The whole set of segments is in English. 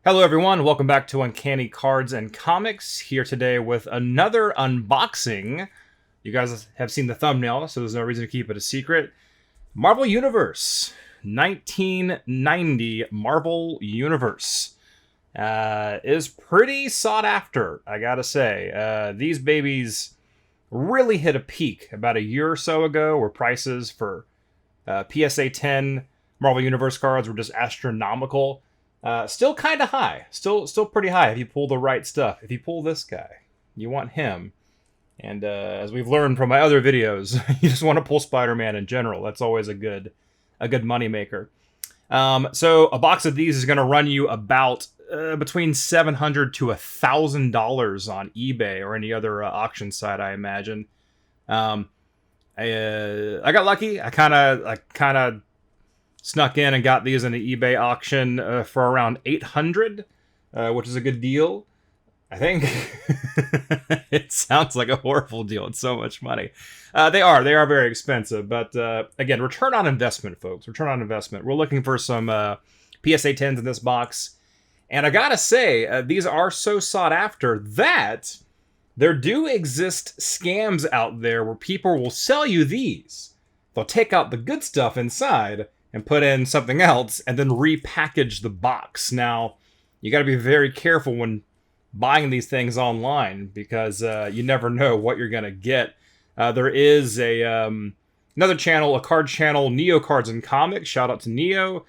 Hello everyone, welcome back to Uncanny Cards and Comics, here today with another unboxing. You guys have seen the thumbnail, so there's no reason to keep it a secret. Marvel Universe, 1990 Marvel Universe. Is pretty sought after, I gotta say. These babies really hit a peak about a year or so ago, where prices for PSA 10 Marvel Universe cards were just astronomical. Still kind of high. Still pretty high if you pull the right stuff. If you pull this guy, you want him. And as we've learned from my other videos, you just want to pull Spider-Man in general. That's always a good moneymaker. So a box of these is going to run you about between $700 to $1,000 on eBay or any other auction site, I imagine. I got lucky. I kind of snuck in and got these in the eBay auction for around $800, which is a good deal, I think. It sounds like a horrible deal. It's so much money. They are very expensive, but again, return on investment, folks. Return on investment. We're looking for some PSA 10s in this box, and I gotta say, these are so sought after that there do exist scams out there where people will sell you these. They'll take out the good stuff inside and put in something else, and then repackage the box. Now, you got to be very careful when buying these things online, because you never know what you're going to get. There is another channel, a card channel, Neo Cards and Comics. Shout out to Neo.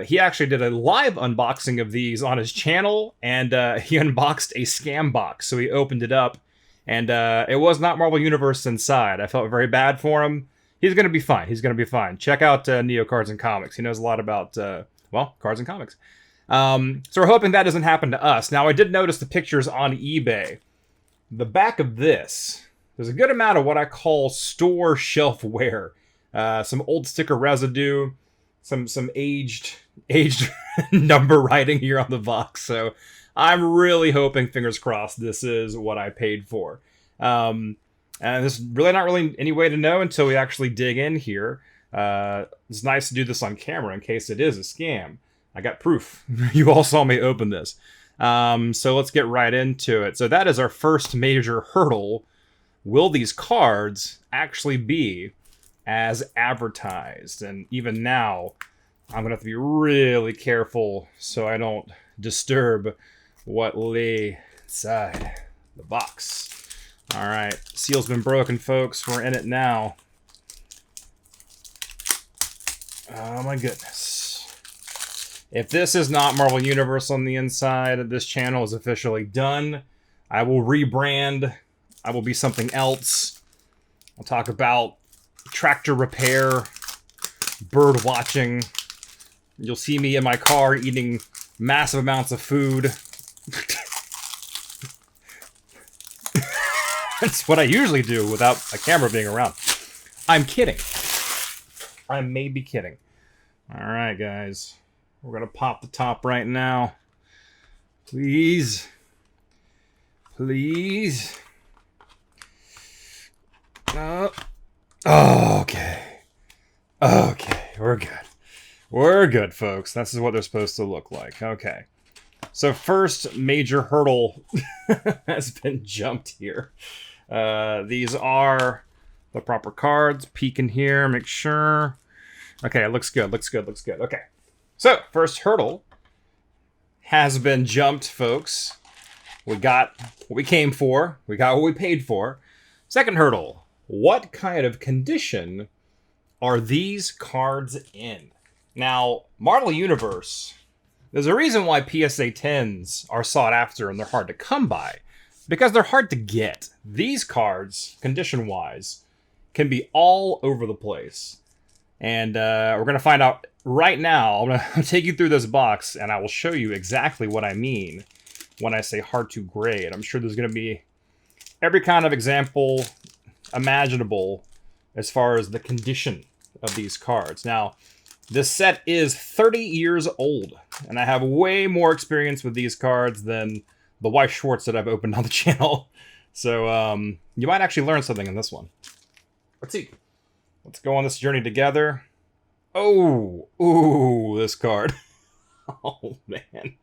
He actually did a live unboxing of these on his channel, and he unboxed a scam box. So he opened it up, and it was not Marvel Universe inside. I felt very bad for him. He's going to be fine. He's going to be fine. Check out Neo Cards and Comics. He knows a lot about, cards and comics. So we're hoping that doesn't happen to us. Now, I did notice the pictures on eBay. The back of this, there's a good amount of what I call store shelf wear. Some old sticker residue, some aged number writing here on the box. So I'm really hoping, fingers crossed, this is what I paid for. And there's really not any way to know until we actually dig in here. It's nice to do this on camera in case it is a scam. I got proof. You all saw me open this. So let's get right into it. So that is our first major hurdle. Will these cards actually be as advertised? And even now, I'm going to have to be really careful so I don't disturb what lay inside the box. All right, seal's been broken, folks. We're in it now. Oh my goodness. If this is not Marvel Universe on the inside, this channel is officially done. I will rebrand. I will be something else. I'll talk about tractor repair, bird watching. You'll see me in my car eating massive amounts of food. That's what I usually do without a camera being around. I'm kidding. I may be kidding. All right, guys. We're going to pop the top right now. Please. Please. Okay. Okay, we're good. We're good, folks. This is what they're supposed to look like. Okay. So first major hurdle has been jumped here. These are the proper cards. Peek in here, make sure. Okay, it looks good, looks good, looks good. Okay, so first hurdle has been jumped, folks. We got what we came for. We got what we paid for. Second hurdle, what kind of condition are these cards in? Now, Marvel Universe, there's a reason why PSA 10s are sought after and they're hard to come by. Because they're hard to get. These cards, condition-wise, can be all over the place. And we're going to find out right now. I'm going to take you through this box, and I will show you exactly what I mean when I say hard to grade. I'm sure there's going to be every kind of example imaginable as far as the condition of these cards. Now, this set is 30 years old, and I have way more experience with these cards than the Weiss Schwartz that I've opened on the channel. So you might actually learn something in this one. Let's see. Let's go on this journey together. Oh, ooh, this card. Oh, man.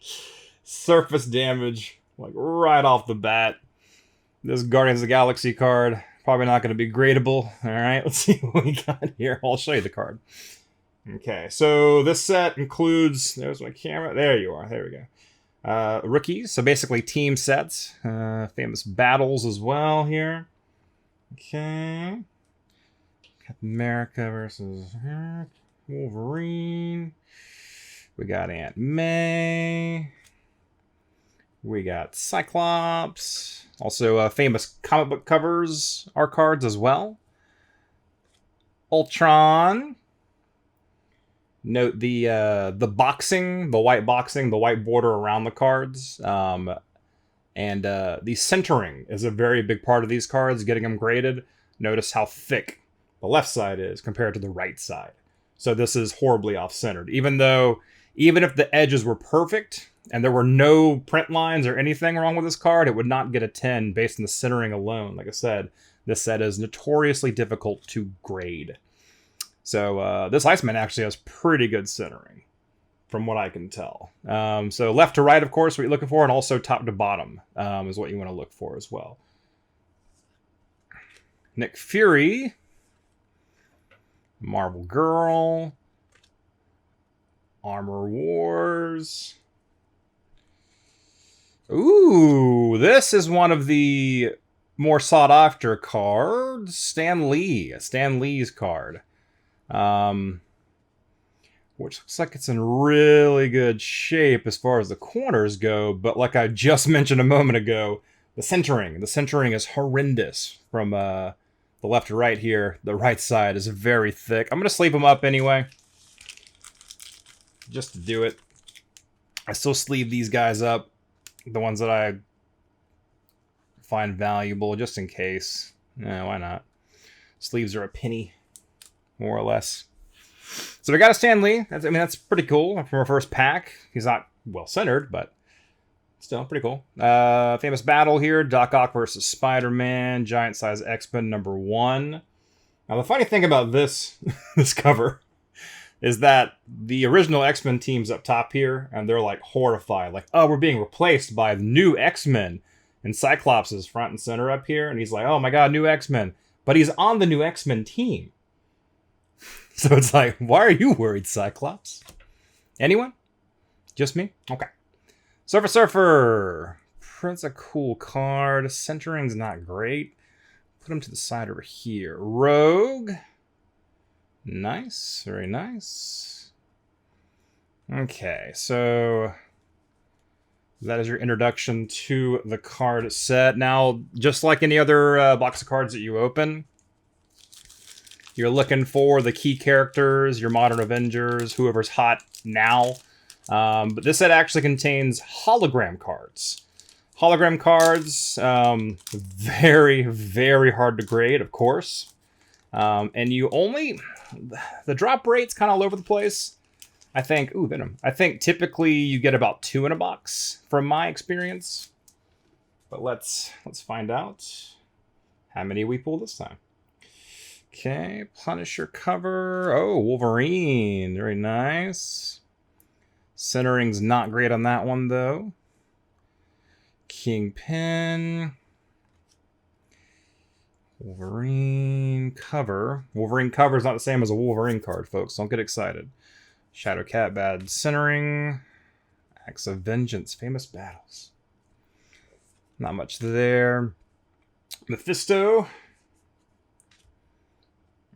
surface damage, like right off the bat. This Guardians of the Galaxy card, probably not going to be gradable. All right, let's see what we got here. I'll show you the card. Okay, so this set includes, there's my camera. There you are. There we go. Rookies, so basically team sets. Famous battles as well here. Okay. Captain America versus Wolverine. We got Aunt May. We got Cyclops. Also, famous comic book covers are cards as well. Ultron. Note the boxing, the white boxing, the white border around the cards. And the centering is a very big part of these cards, getting them graded. Notice how thick the left side is compared to the right side. So this is horribly off-centered. Even if the edges were perfect and there were no print lines or anything wrong with this card, it would not get a 10 based on the centering alone. Like I said, this set is notoriously difficult to grade. So this Iceman actually has pretty good centering, from what I can tell. So left to right, of course, what you're looking for, and also top to bottom is what you want to look for as well. Nick Fury. Marvel Girl. Armor Wars. Ooh, this is one of the more sought after cards. Stan Lee. Stan Lee's card. Which looks like it's in really good shape as far as the corners go, but like I just mentioned a moment ago, the centering is horrendous from the left to right here. The right side is very thick. I'm going to sleeve them up anyway, just to do it. I still sleeve these guys up, the ones that I find valuable, just in case. Yeah, why not? Sleeves are a penny, more or less. So we got a Stan Lee. That's pretty cool from our first pack. He's not well centered, but still pretty cool. Famous battle here: Doc Ock versus Spider-Man, giant size X-Men #1. Now the funny thing about this this cover is that the original X-Men team's up top here, and they're like horrified, like, oh, we're being replaced by the new X-Men. And Cyclops is front and center up here, and he's like, oh my god, new X-Men. But he's on the new X-Men team. So it's like, why are you worried, Cyclops? Anyone? Just me? Okay. Surfer. That's a cool card. Centering's not great. Put him to the side over here. Rogue. Nice. Very nice. Okay, so that is your introduction to the card set. Now, just like any other box of cards that you open, you're looking for the key characters, your modern Avengers, whoever's hot now. But this set actually contains hologram cards. Hologram cards, very, very hard to grade, of course. And you only... The drop rate's kind of all over the place. I think... Ooh, Venom. I think typically you get about 2 in a box, from my experience. But let's find out how many we pull this time. Okay, Punisher cover. Oh, Wolverine. Very nice. Centering's not great on that one, though. Kingpin. Wolverine cover. Wolverine cover is not the same as a Wolverine card, folks. Don't get excited. Shadowcat, bad centering. Acts of Vengeance, famous battles. Not much there. Mephisto.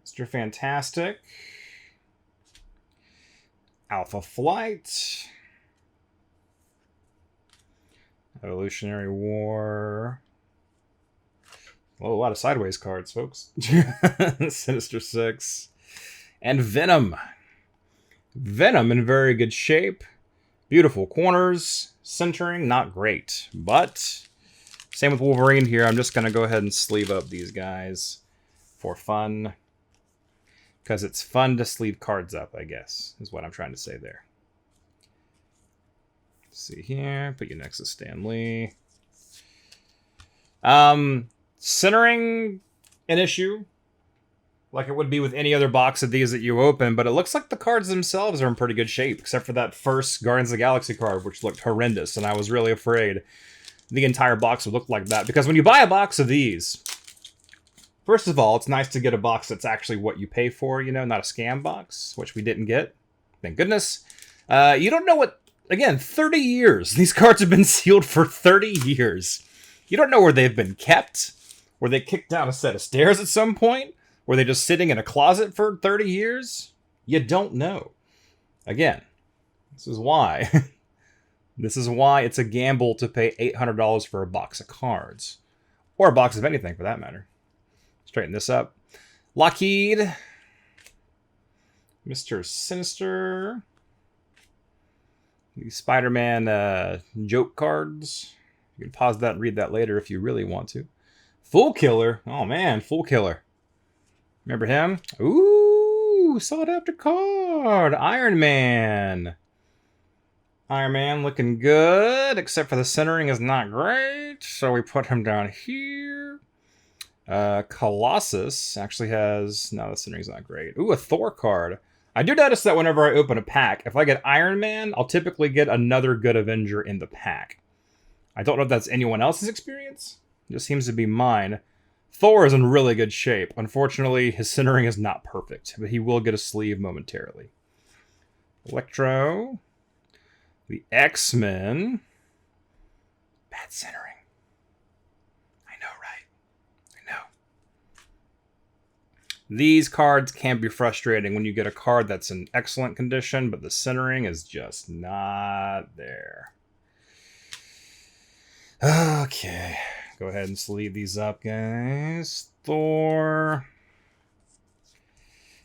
Mr. Fantastic. Alpha Flight. Evolutionary War. Oh, a lot of sideways cards, folks. Sinister Six. And Venom. Venom in very good shape. Beautiful corners. Centering, not great. But, same with Wolverine here. I'm just going to go ahead and sleeve up these guys for fun. Because it's fun to sleeve cards up, I guess, is what I'm trying to say there. Let's see here. Put you next to Stan Lee. Centering, an issue. like it would be with any other box of these that you open, but it looks like the cards themselves are in pretty good shape, except for that first Guardians of the Galaxy card, which looked horrendous, and I was really afraid the entire box would look like that. Because when you buy a box of these, first of all, it's nice to get a box that's actually what you pay for, you know, not a scam box, which we didn't get. Thank goodness. You don't know what, again, 30 years. These cards have been sealed for 30 years. You don't know where they've been kept. Were they kicked down a set of stairs at some point? Were they just sitting in a closet for 30 years? You don't know. Again, this is why. This is why it's a gamble to pay $800 for a box of cards. Or a box of anything, for that matter. Straighten this up. Lockheed. Mr. Sinister. The Spider-Man joke cards. You can pause that and read that later if you really want to. Fool Killer. Oh, man. Fool Killer. Remember him? Ooh, sought after card. Iron Man. Iron Man looking good, except for the centering is not great. So we put him down here. Colossus actually has... No, the centering's not great. Ooh, a Thor card. I do notice that whenever I open a pack, if I get Iron Man, I'll typically get another good Avenger in the pack. I don't know if that's anyone else's experience. It just seems to be mine. Thor is in really good shape. Unfortunately, his centering is not perfect, but he will get a sleeve momentarily. Electro. The X-Men. Bad centering. I know, right? I know. These cards can be frustrating when you get a card that's in excellent condition, but the centering is just not there. Okay. Go ahead and sleeve these up, guys. Thor.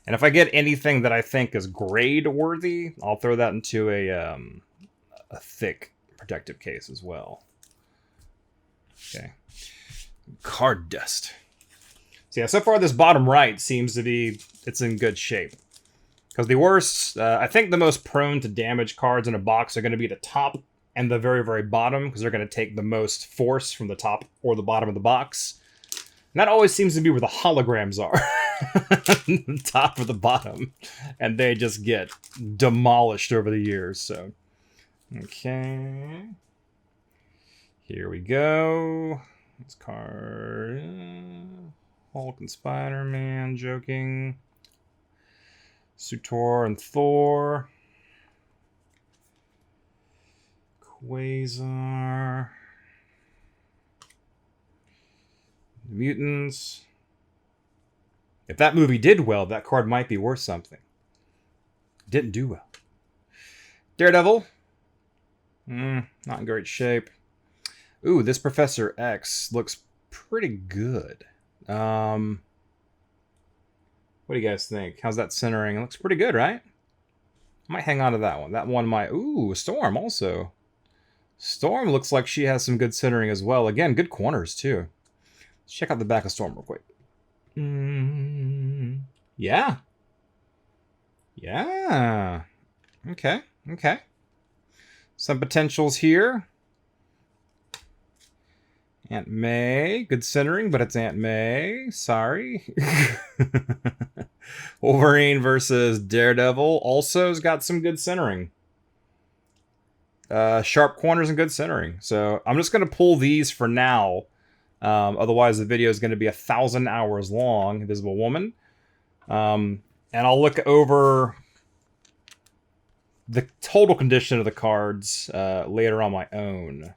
And if I get anything that I think is grade-worthy, I'll throw that into a thick protective case as well. Okay. Card dust. So yeah, so far this bottom right seems to be, it's in good shape. Because the worst, I think the most prone to damage cards in a box are going to be the top and the very, very bottom, because they're going to take the most force from the top or the bottom of the box. And that always seems to be where the holograms are. The top or the bottom. And they just get demolished over the years, so. Okay. Here we go. This card. Hulk and Spider-Man joking. Sutor and Thor. Quasar. Mutants. If that movie did well, that card might be worth something. Didn't do well. Daredevil. Not in great shape. Ooh, this Professor X looks pretty good. What do you guys think? How's that centering? It looks pretty good, right? I might hang on to that one. That one might... Ooh, Storm also. Storm looks like she has some good centering as well. Again, good corners, too. Let's check out the back of Storm real quick. Yeah. Yeah. Okay. Okay. Some potentials here. Aunt May. Good centering, but it's Aunt May. Sorry. Wolverine versus Daredevil also has got some good centering. Sharp corners and good centering. So I'm just going to pull these for now. Otherwise, the video is going to be 1,000 hours long. Invisible Woman. And I'll look over the total condition of the cards later on my own.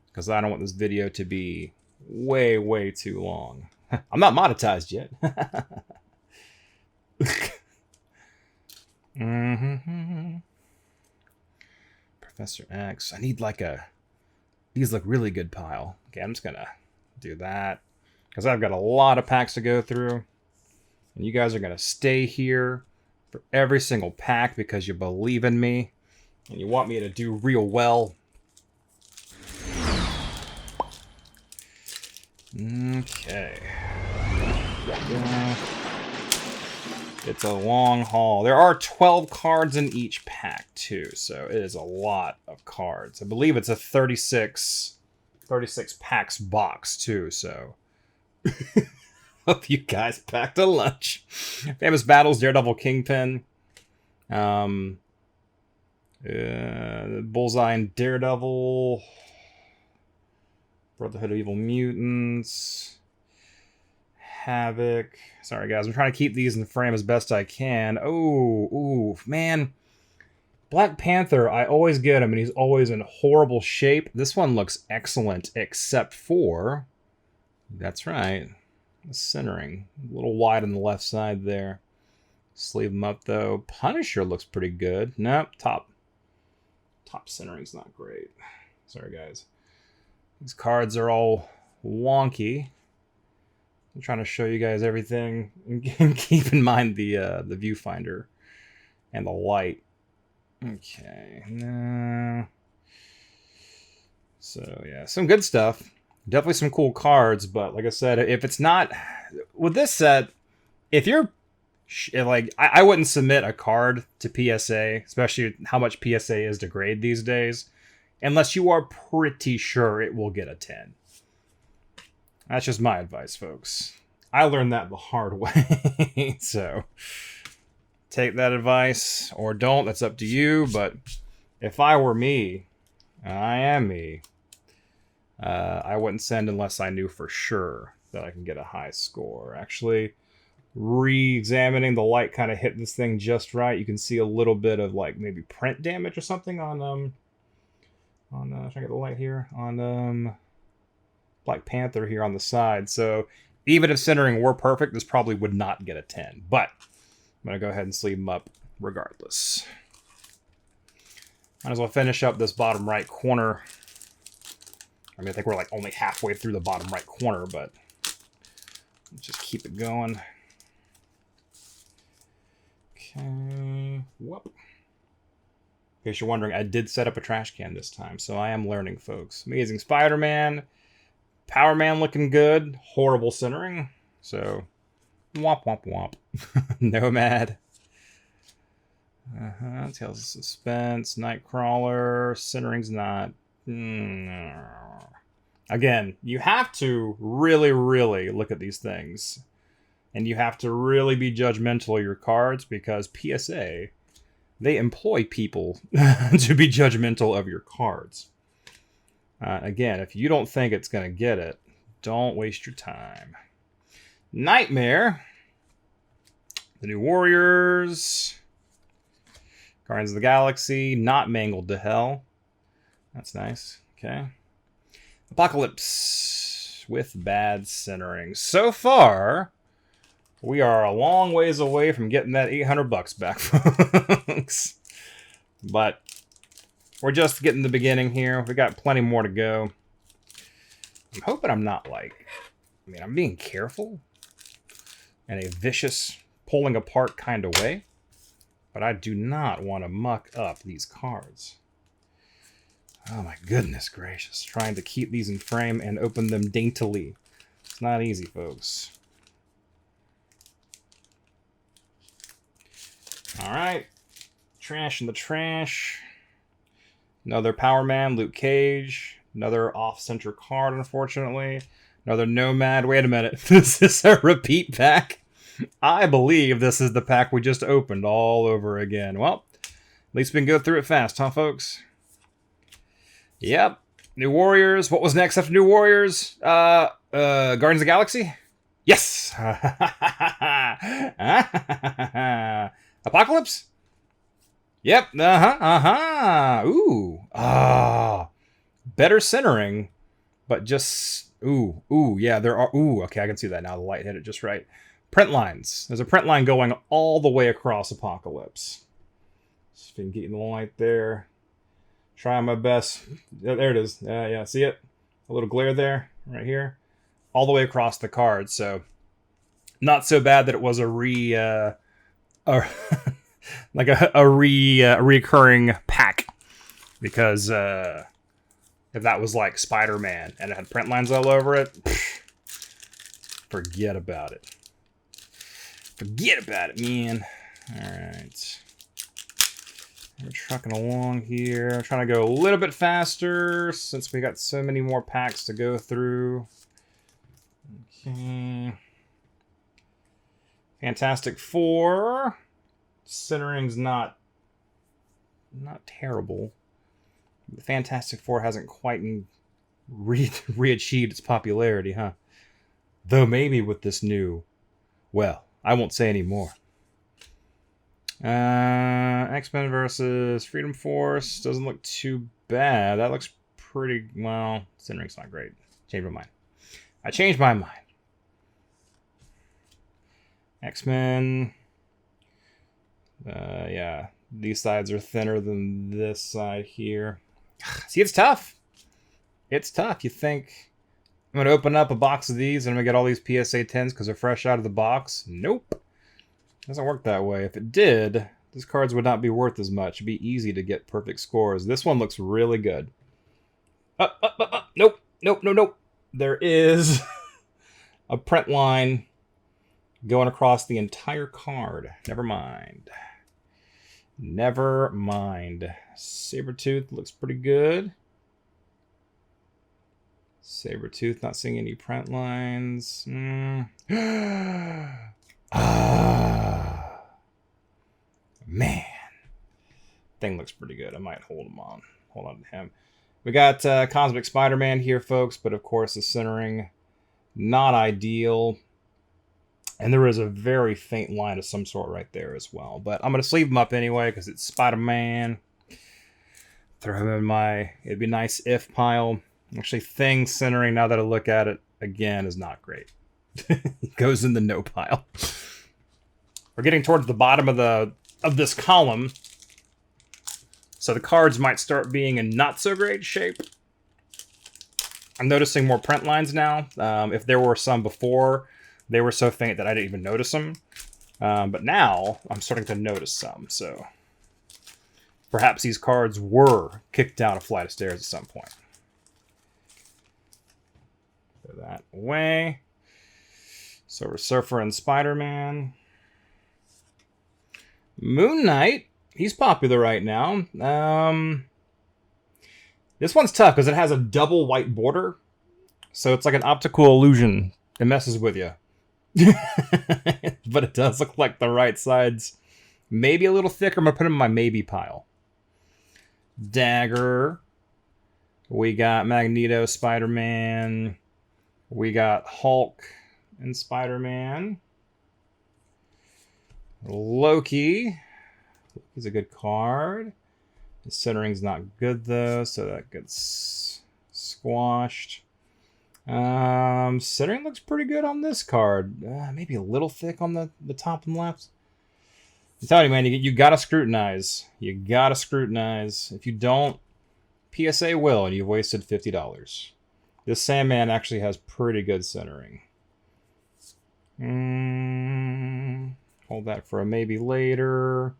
Because I don't want this video to be way, way too long. I'm not monetized yet. Professor X. I need like a... These look really good pile. Okay, I'm just going to do that. Because I've got a lot of packs to go through. And you guys are going to stay here for every single pack because you believe in me. And you want me to do real well. Okay. Yeah. It's a long haul. There are 12 cards in each pack, too. So it is a lot of cards. I believe it's a 36 packs box, too. So Hope you guys packed a lunch. Famous Battles, Daredevil, Kingpin. Bullseye and Daredevil. Brotherhood of Evil Mutants. Havoc. Sorry, guys. I'm trying to keep these in the frame as best I can. Oh, ooh, man. Black Panther, I always get him, and he's always in horrible shape. This one looks excellent, except for... That's right. The centering. A little wide on the left side there. Sleeve him up, though. Punisher looks pretty good. Nope, top centering's not great. Sorry, guys. These cards are all wonky. I'm trying to show you guys everything. And keep in mind the viewfinder and the light. Okay. No. So, yeah. Some good stuff. Definitely some cool cards, but like I said, if it's not... With this set, if you're... Like, I wouldn't submit a card to PSA, especially how much PSA is to grade these days, unless you are pretty sure it will get a 10. That's just my advice, folks. I learned that the hard way. So, take that advice, or don't. That's up to you. But if I were me, I am me, I wouldn't send unless I knew for sure that I can get a high score. Actually, re-examining, the light kind of hit this thing just right. You can see a little bit of like maybe print damage or something on trying to get the light here on Black Panther here on the side. So even if centering were perfect, this probably would not get a 10. But I'm gonna go ahead and sleeve them up regardless. Might as well finish up this bottom right corner. I mean, I think we're like only halfway through the bottom right corner, but let's just keep it going. Okay. Whoop. In case you're wondering, I did set up a trash can this time, so I am learning, folks. Amazing Spider-Man. Power Man looking good. Horrible centering. So, womp, womp, womp. Nomad. Tales of Suspense. Nightcrawler. Centering's not... Again, you have to really, really look at these things. And you have to really be judgmental of your cards, because PSA, they employ people to be judgmental of your cards. Again, if you don't think it's going to get it, don't waste your time. Nightmare. The New Warriors. Guardians of the Galaxy. Not mangled to hell. That's nice. Okay. Apocalypse with bad centering. So far, we are a long ways away from getting that $800 back, folks. But we're just getting the beginning here. We got plenty more to go. I'm hoping I'm not like... I mean, I'm being careful in a vicious, pulling apart kind of way. But I do not want to muck up these cards. Oh my goodness gracious. Trying to keep these in frame and open them daintily. It's not easy, folks. Alright. Trash in the trash. Another Power Man, Luke Cage. Another off-center card, unfortunately. Another Nomad. Wait a minute. This is a repeat pack? I believe this is the pack we just opened all over again. Well, at least we can go through it fast, huh, folks? Yep. New Warriors. What was next after New Warriors? Guardians of the Galaxy? Yes! Apocalypse? Yep. Ooh. Better centering, but just... Ooh, yeah, there are... Ooh, okay, I can see that now. The light hit it just right. Print lines. There's a print line going all the way across Apocalypse. Just been getting the light there. Trying my best. There it is. Yeah, see it? A little glare there, right here. All the way across the card, so... Not so bad that it was a recurring pack, because if that was like Spider-Man and it had print lines all over it, forget about it. Forget about it, man. All right, we're trucking along here. I'm trying to go a little bit faster since we got so many more packs to go through. Okay. Fantastic Four. Centering's not terrible. The Fantastic Four hasn't quite re-achieved its popularity, huh? Though maybe with this new... Well, I won't say any more. X-Men versus Freedom Force doesn't look too bad. That looks pretty... Well, centering's not great. Changed my mind. I changed my mind. X-Men... yeah. These sides are thinner than this side here. See, it's tough. It's tough. You think I'm going to open up a box of these and I'm going to get all these PSA 10s because they're fresh out of the box? Nope. Doesn't work that way. If it did, these cards would not be worth as much. It'd be easy to get perfect scores. This one looks really good. Nope. Nope, no, nope. There is a print line going across the entire card. Never mind. Never mind. Sabretooth looks pretty good. Sabretooth, not seeing any print lines. Man. Thing looks pretty good. I might hold on to him. We got Cosmic Spider-Man here, folks, but of course the centering, not ideal. And there is a very faint line of some sort right there as well. But I'm going to sleeve him up anyway because it's Spider-Man. Throw him in my it'd be nice if pile. Actually, Thing centering, now that I look at it, again, is not great. It goes in the no pile. We're getting towards the bottom of this column. So the cards might start being in not so great shape. I'm noticing more print lines now. If there were some before, they were so faint that I didn't even notice them. But now, I'm starting to notice some. So perhaps these cards were kicked down a flight of stairs at some point. Throw that away. Silver Surfer and Spider-Man. Moon Knight. He's popular right now. This one's tough because it has a double white border. So it's like an optical illusion. It messes with you. But it does look like the right side's maybe a little thicker. I'm going to put him in my maybe pile. Dagger. We got Magneto, Spider-Man. We got Hulk and Spider-Man. Loki. Loki's a good card. The centering's not good though, so that gets squashed. Centering looks pretty good on this card. Maybe a little thick on the top and left. I'm telling you, man, you gotta scrutinize. You gotta scrutinize. If you don't, PSA will, and you've wasted $50. This Sandman actually has pretty good centering. Hold that for a maybe later.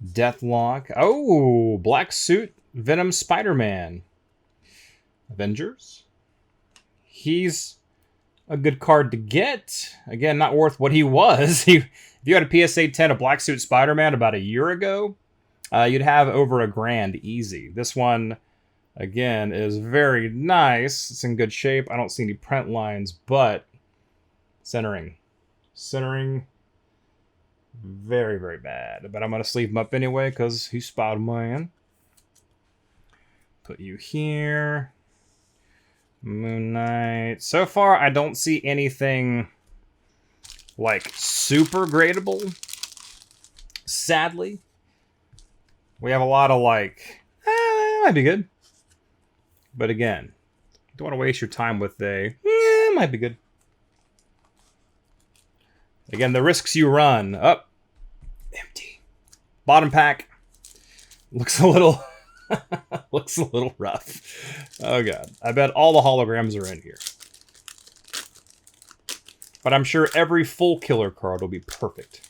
Deathlock. Oh, Black Suit, Venom, Spider-Man. Avengers. He's a good card to get. Again, not worth what he was. If you had a PSA 10 of Black Suit Spider-Man about a year ago, you'd have over $1,000 easy. This one, again, is very nice. It's in good shape. I don't see any print lines, but centering. Centering, very, very bad. But I'm going to sleeve him up anyway because he's Spider-Man. Put you here. Moon Knight. So far, I don't see anything like super gradable. Sadly, we have a lot of like, might be good. But again, don't want to waste your time with might be good. Again, the risks you run. Up, empty. Bottom pack looks a little. Looks a little rough. Oh god. I bet all the holograms are in here. But I'm sure every full killer card will be perfect.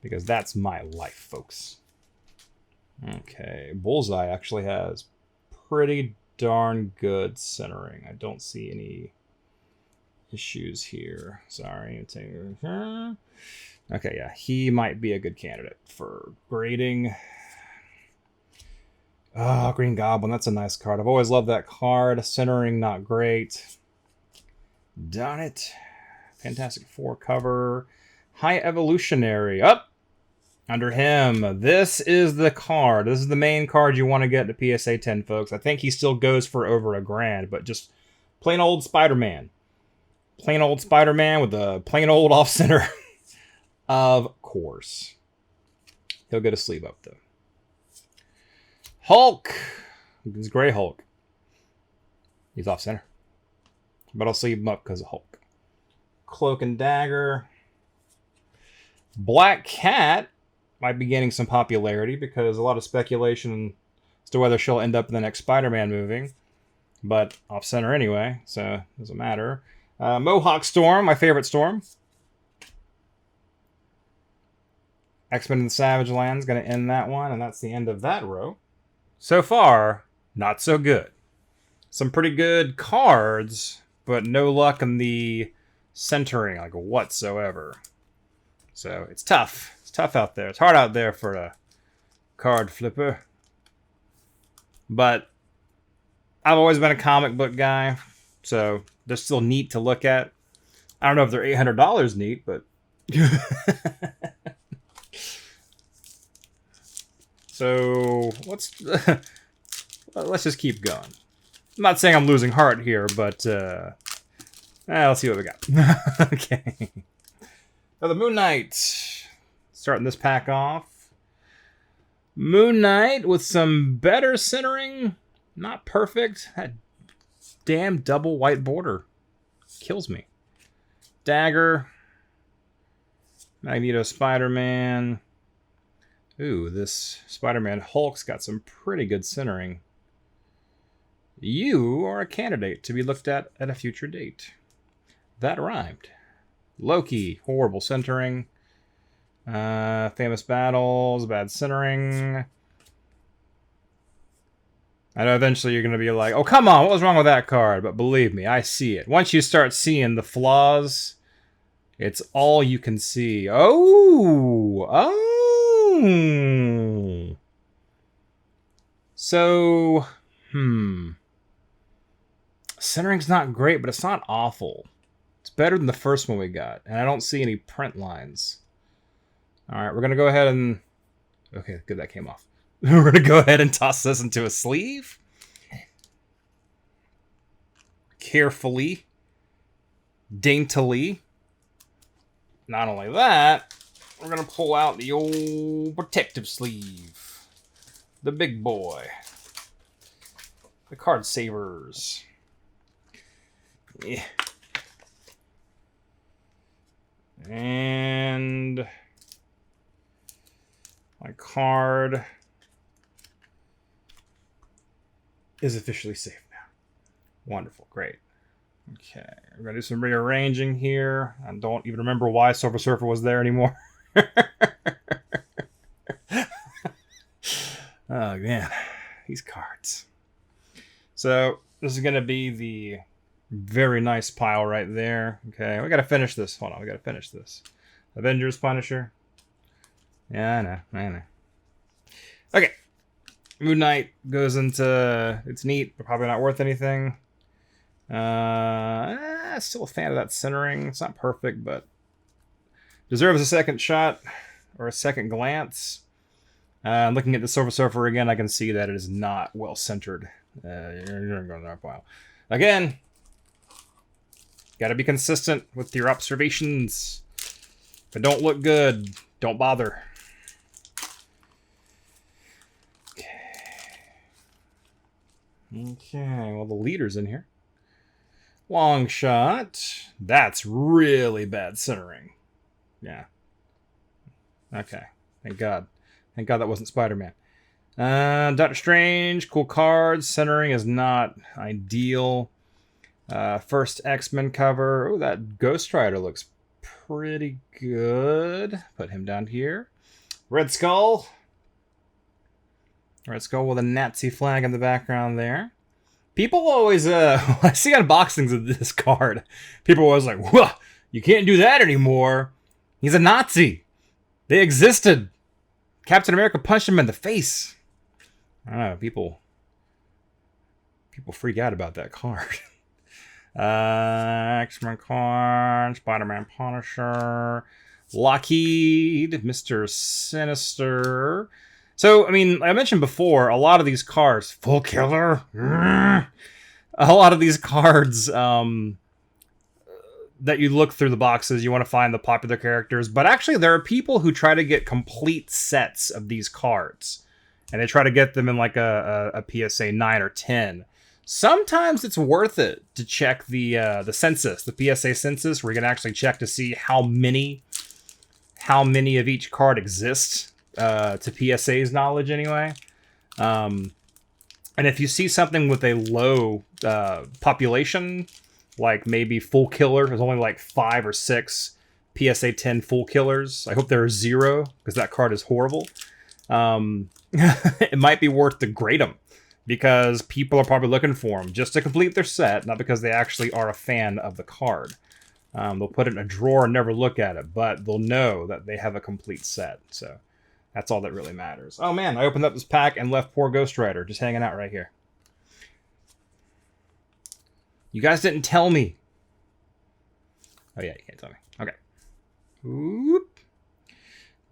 Because that's my life, folks. Okay. Bullseye actually has pretty darn good centering. I don't see any issues here. Sorry. Okay, yeah. He might be a good candidate for grading. Oh, Green Goblin. That's a nice card. I've always loved that card. Centering, not great. Darn it. Fantastic Four cover. High Evolutionary. Up! Under him. This is the card. This is the main card you want to get to PSA 10, folks. I think he still goes for over $1,000, but just plain old Spider-Man. Plain old Spider-Man with a plain old off-center. Of course. He'll get a sleeve up, though. Hulk. This is Gray Hulk. He's off-center. But I'll sleeve him up because of Hulk. Cloak and Dagger. Black Cat might be gaining some popularity because a lot of speculation as to whether she'll end up in the next Spider-Man movie. But off-center anyway, so it doesn't matter. Mohawk Storm, my favorite Storm. X-Men in the Savage Land's going to end that one, and that's the end of that row. So far, not so good. Some pretty good cards, but no luck in the centering, like whatsoever. So it's tough. It's tough out there. It's hard out there for a card flipper. But I've always been a comic book guy, so they're still neat to look at. I don't know if they're $800 neat, but... So let's just keep going. I'm not saying I'm losing heart here, but let's see what we got. Okay. Now the Moon Knight. Starting this pack off. Moon Knight with some better centering. Not perfect. That damn double white border kills me. Dagger. Magneto Spider-Man. Ooh, this Spider-Man Hulk's got some pretty good centering. You are a candidate to be looked at a future date. That rhymed. Loki, horrible centering. Famous Battles, bad centering. I know eventually you're going to be like, oh, come on, what was wrong with that card? But believe me, I see it. Once you start seeing the flaws, it's all you can see. Oh! So, centering's not great, but it's not awful. It's better than the first one we got, and I don't see any print lines. All right, we're going to go ahead and... Okay, good, that came off. We're going to go ahead and toss this into a sleeve. Carefully. Daintily. Not only that, we're going to pull out the old protective sleeve. The big boy. The card savers. Yeah. And my card is officially safe now. Wonderful, great. Okay, we're going to do some rearranging here. I don't even remember why Silver Surfer was there anymore. Oh, man. These cards. So, this is going to be the very nice pile right there. Okay, we got to finish this. Hold on, we got to finish this. Avengers Punisher. Yeah, I know. Okay. Moon Knight goes into... It's neat, but probably not worth anything. Still a fan of that centering. It's not perfect, but deserves a second shot or a second glance. Looking at the Silver Surfer again, I can see that it is not well centered. You're going to go in that pile. Again, got to be consistent with your observations. If it don't look good, don't bother. Okay, well, the leader's in here. Long shot. That's really bad centering. Yeah. Okay. Thank God. Thank God that wasn't Spider-Man. Doctor Strange. Cool cards. Centering is not ideal. First X-Men cover. Oh, that Ghost Rider looks pretty good. Put him down here. Red Skull. Red Skull with a Nazi flag in the background there. People always, I see unboxings of this card. People are always like, whoa, you can't do that anymore. He's a Nazi. They existed. Captain America punched him in the face. I don't know, people freak out about that card. X-Men card, Spider-Man Punisher, Lockheed, Mr. Sinister. So, I mean, I mentioned before, a lot of these cards, Full Killer, a lot of these cards, that you look through the boxes, you want to find the popular characters, but actually there are people who try to get complete sets of these cards, and they try to get them in like a PSA 9 or 10. Sometimes it's worth it to check the census, the PSA census, where you can actually check to see how many of each card exists, to PSA's knowledge anyway. And if you see something with a low population, like maybe Full Killer, there's only like 5 or 6 PSA 10 Full Killers. I hope there are 0, because that card is horrible. It might be worth to grade them, because people are probably looking for them just to complete their set, not because they actually are a fan of the card. They'll put it in a drawer and never look at it, but they'll know that they have a complete set. So that's all that really matters. Oh man, I opened up this pack and left poor Ghost Rider just hanging out right here. You guys didn't tell me. Oh yeah, you can't tell me. Okay. Oop.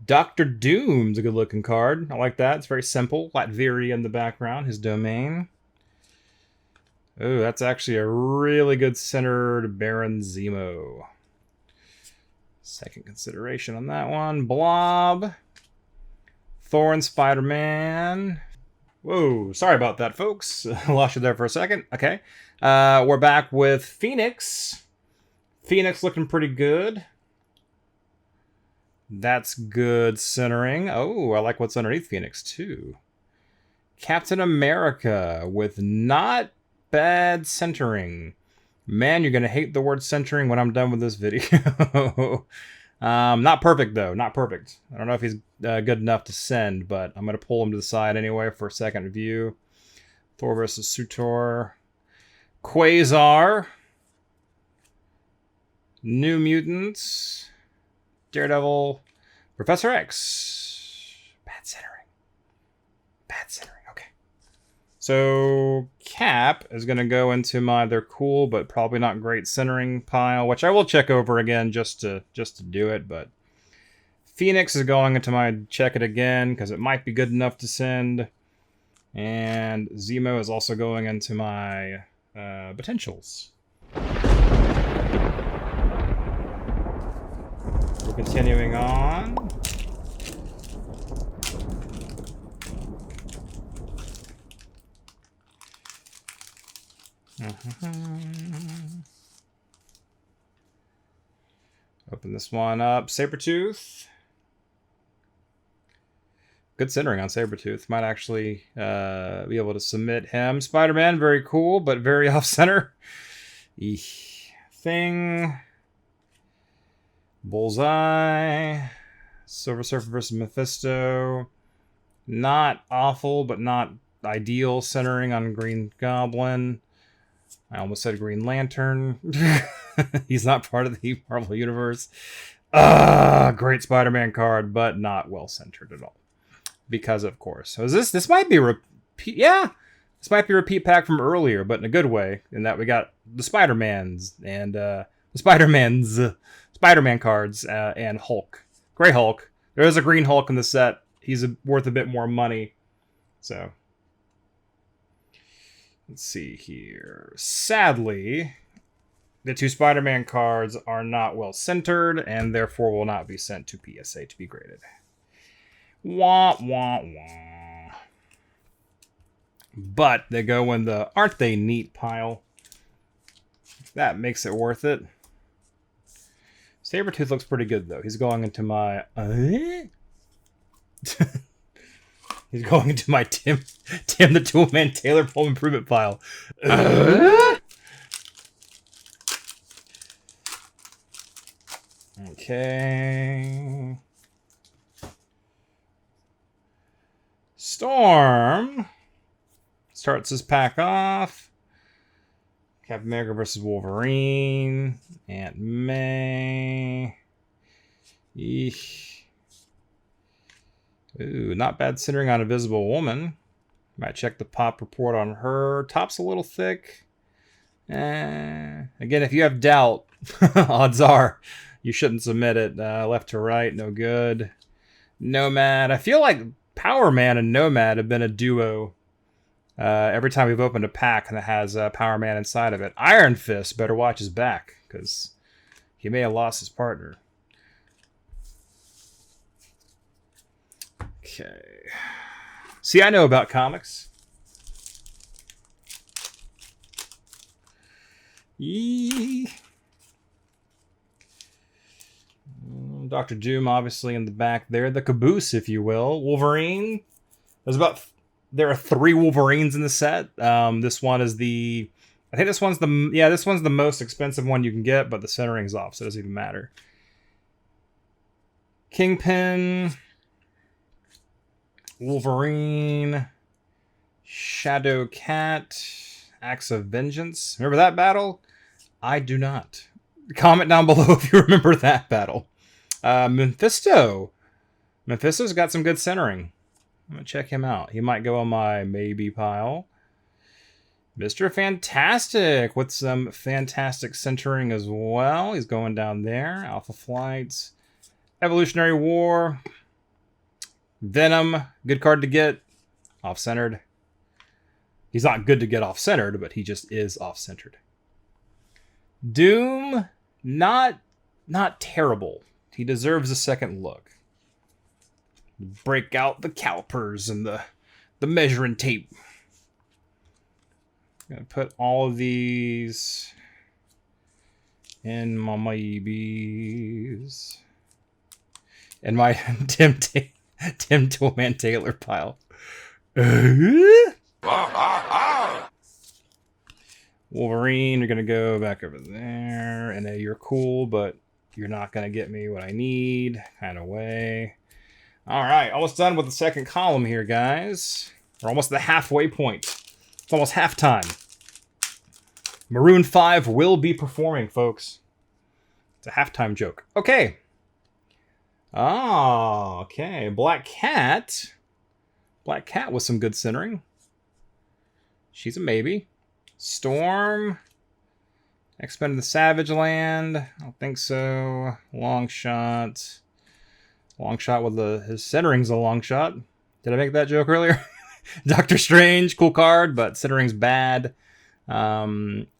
Dr. Doom's a good looking card. I like that. It's very simple. Latveria in the background, his domain. Oh, that's actually a really good centered Baron Zemo. Second consideration on that one. Blob. Thor and Spider-Man. Whoa, sorry about that, folks. Lost you there for a second. Okay. We're back with Phoenix. Phoenix looking pretty good. That's good centering. Oh, I like what's underneath Phoenix, too. Captain America with not bad centering. Man, you're going to hate the word centering when I'm done with this video. Not perfect, though. Not perfect. I don't know if he's good enough to send, but I'm going to pull him to the side anyway for a second view. Thor versus Sutor. Quasar. New Mutants. Daredevil. Professor X. Bad centering. Bad centering. Okay. So Cap is going to go into my they're cool but probably not great centering pile, which I will check over again just to do it. But Phoenix is going into my check it again because it might be good enough to send. And Zemo is also going into my potentials. We're continuing on. Open this one up. Sabretooth. Good centering on Sabretooth. Might actually be able to submit him. Spider-Man, very cool, but very off-center. Thing. Bullseye. Silver Surfer versus Mephisto. Not awful, but not ideal centering on Green Goblin. I almost said Green Lantern. He's not part of the Marvel Universe. Great Spider-Man card, but not well-centered at all. Because, of course. So this might be a repeat. Yeah, this might be a repeat pack from earlier, but in a good way. In that we got the Spider-Mans and the Spider-Man cards and Hulk. Gray Hulk. There is a Green Hulk in the set. He's worth a bit more money. So, let's see here. Sadly, the 2 Spider-Man cards are not well centered and therefore will not be sent to PSA to be graded. Wah, wah, wah. But they go in the aren't they neat pile. That makes it worth it. Sabretooth looks pretty good, though. He's going into my... He's going into my Tim the Toolman Taylor Home Improvement pile. Okay. Storm starts his pack off. Captain America versus Wolverine. Aunt May. Eesh. Ooh, not bad centering on Invisible Woman. Might check the pop report on her. Top's a little thick. Again, if you have doubt, odds are you shouldn't submit it. Left to right, no good. Nomad. I feel like Power Man and Nomad have been a duo every time we've opened a pack that has Power Man inside of it. Iron Fist better watch his back, because he may have lost his partner. Okay. See, I know about comics. Yee. Dr. Doom, obviously, in the back there. The caboose, if you will. Wolverine. There are 3 Wolverines in the set. This one is I think this one's the most expensive one you can get, but the centering's off, so it doesn't even matter. Kingpin. Wolverine. Shadow Cat. Axe of Vengeance. Remember that battle? I do not. Comment down below if you remember that battle. Mephisto. Mephisto's got some good centering. I'm going to check him out. He might go on my maybe pile. Mr. Fantastic with some fantastic centering as well. He's going down there. Alpha Flight. Evolutionary War. Venom. Good card to get. Off-centered. He's not good to get off-centered, but he just is off-centered. Doom. Not terrible. He deserves a second look. Break out the calipers and the measuring tape. I'm gonna put all of these in my maybes. In my Tim Toolman Taylor pile. Wolverine, you're gonna go back over there. And you're cool, but you're not gonna get me what I need, kind of way. All right, almost done with the second column here, guys. We're almost at the halfway point. It's almost halftime. Maroon 5 will be performing, folks. It's a halftime joke. Okay. Oh, okay. Black Cat. Black Cat with some good centering. She's a maybe. Storm. X-Men of the Savage Land. I don't think so. Long shot. Long shot with his centering's a long shot. Did I make that joke earlier? Doctor Strange, cool card, but centering's bad.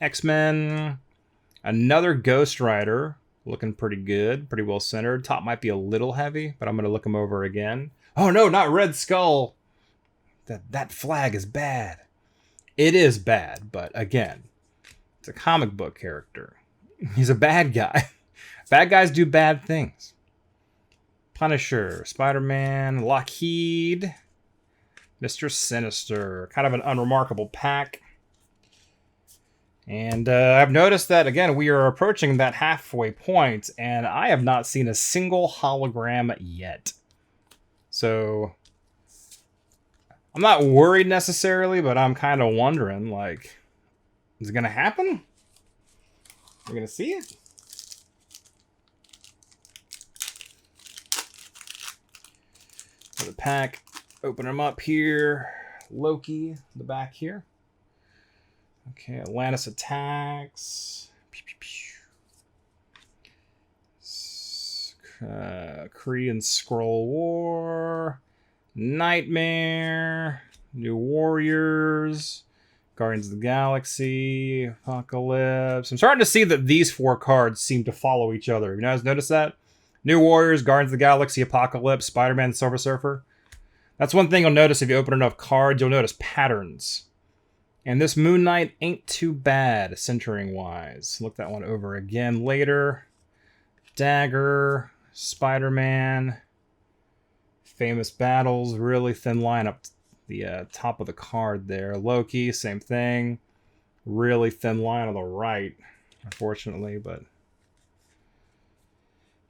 X-Men. Another Ghost Rider. Looking pretty good. Pretty well centered. Top might be a little heavy, but I'm going to look him over again. Oh no, not Red Skull. That flag is bad. It is bad, but again, it's a comic book character. He's a bad guy. Bad guys do bad things. Punisher, Spider-Man, Lockheed, Mr. Sinister. Kind of an unremarkable pack. And I've noticed that, again, we are approaching that halfway point, and I have not seen a single hologram yet. So I'm not worried necessarily, but I'm kind of wondering, like, is it going to happen? We're going to see it? The pack, open them up here. Loki, the back here. Okay, Atlantis Attacks. Kree and Skrull War. Nightmare. New Warriors. Guardians of the Galaxy. Apocalypse. I'm starting to see that these 4 cards seem to follow each other. You guys notice that? New Warriors, Guardians of the Galaxy, Apocalypse, Spider-Man, Silver Surfer. That's one thing you'll notice if you open enough cards. You'll notice patterns. And this Moon Knight ain't too bad, centering-wise. Look that one over again later. Dagger, Spider-Man, Famous Battles, really thin line up the top of the card there. Loki, same thing. Really thin line on the right, unfortunately, but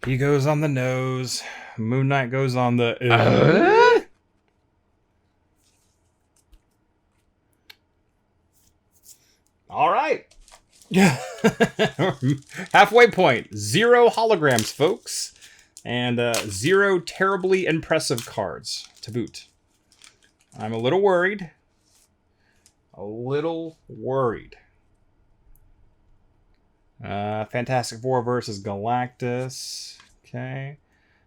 he goes on the nose. Moon Knight goes on the... All right. Halfway point. 0 holograms, folks. And 0 terribly impressive cards to boot. I'm a little worried. Fantastic Four versus Galactus. Okay.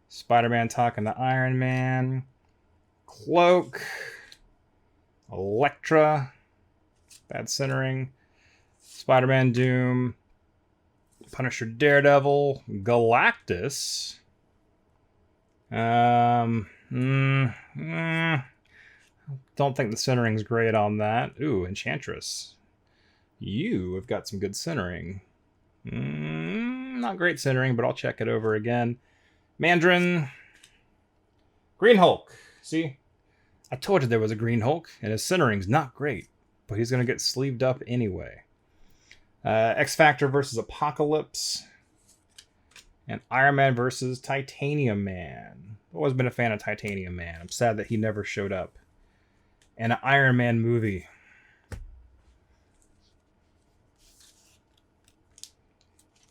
Spider-Man talking to Iron Man. Cloak. Elektra. Bad centering. Spider-Man Doom. Punisher Daredevil. Galactus. Don't think the centering's great on that. Ooh, Enchantress. You have got some good centering. Not great centering, but I'll check it over again. Mandarin. Green Hulk. See? I told you there was a Green Hulk, and his centering's not great, but he's going to get sleeved up anyway. X-Factor versus Apocalypse. And Iron Man versus Titanium Man. I've always been a fan of Titanium Man. I'm sad that he never showed up in an Iron Man movie.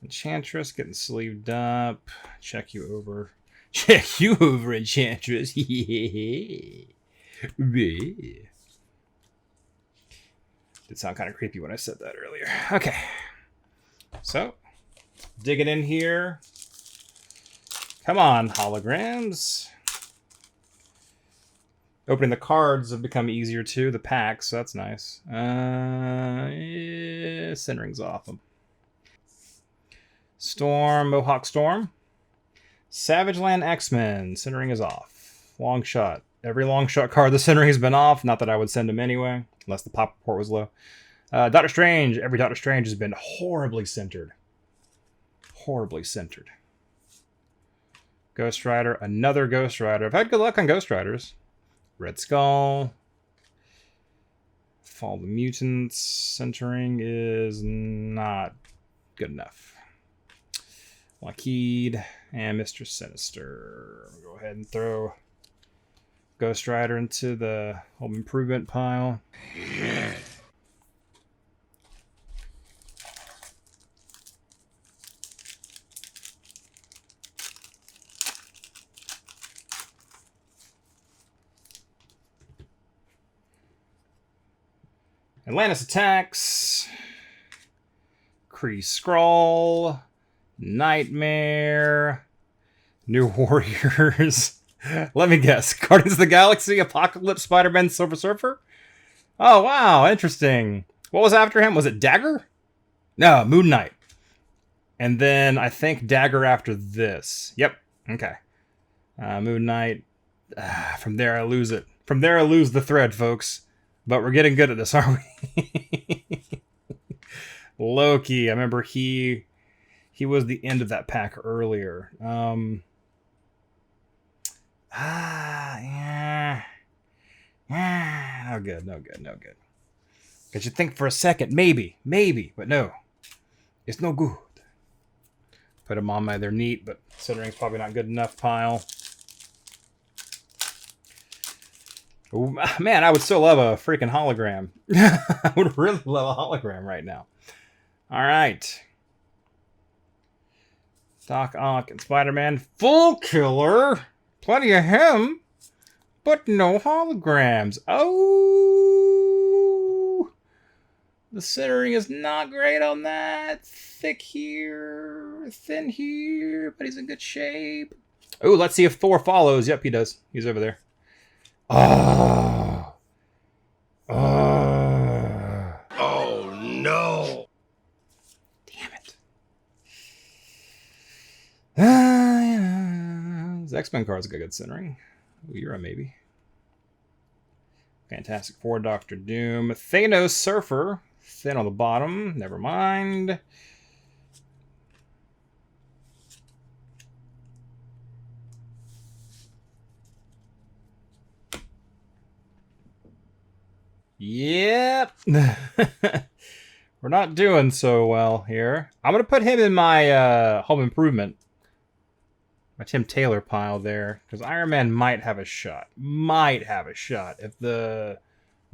Enchantress getting sleeved up. Check you over. Check you over, Enchantress. Did sound kind of creepy when I said that earlier. Okay. So, digging in here. Come on, holograms. Opening the cards have become easier too. The packs, so that's nice. Yeah, centering's off them. Storm, Mohawk Storm. Savage Land X-Men. Centering is off. Long shot. Every long shot card, the centering has been off. Not that I would send them anyway, unless the pop report was low. Doctor Strange. Every Doctor Strange has been horribly centered. Horribly centered. Ghost Rider. Another Ghost Rider. I've had good luck on Ghost Riders. Red Skull. Fall of the Mutants. Centering is not good enough. Lockheed and Mr. Sinister. We'll go ahead and throw Ghost Rider into the home improvement pile. Yeah. Atlantis Attacks. Kree Skrull. Nightmare. New Warriors. Let me guess. Guardians of the Galaxy, Apocalypse, Spider-Man, Silver Surfer? Oh, wow. Interesting. What was after him? Was it Dagger? No, Moon Knight. And then I think Dagger after this. Yep. Okay. Moon Knight. From there I lose it. From there I lose the thread, folks. But we're getting good at this, aren't we? Loki. I remember he was the end of that pack earlier. Yeah. No good. Because you think for a second, maybe, but no. It's no good. Put them on my, they're neat, but centering's probably not good enough pile. Ooh, man, I would still love a freaking hologram. I would really love a hologram right now. All right. Doc Ock and Spider-Man. Full killer. Plenty of him. But no holograms. Oh. The centering is not great on that. Thick here. Thin here. But he's in good shape. Oh, let's see if Thor follows. Yep, he does. He's over there. Oh. Oh no. Damn it. His X-Men card's got good centering. Ooh, you're a maybe. Fantastic Four, Doctor Doom. Thanos Surfer. Thin on the bottom. Never mind. Yep. We're not doing so well here. I'm going to put him in my home improvement. My Tim Taylor pile there. Because Iron Man might have a shot. If the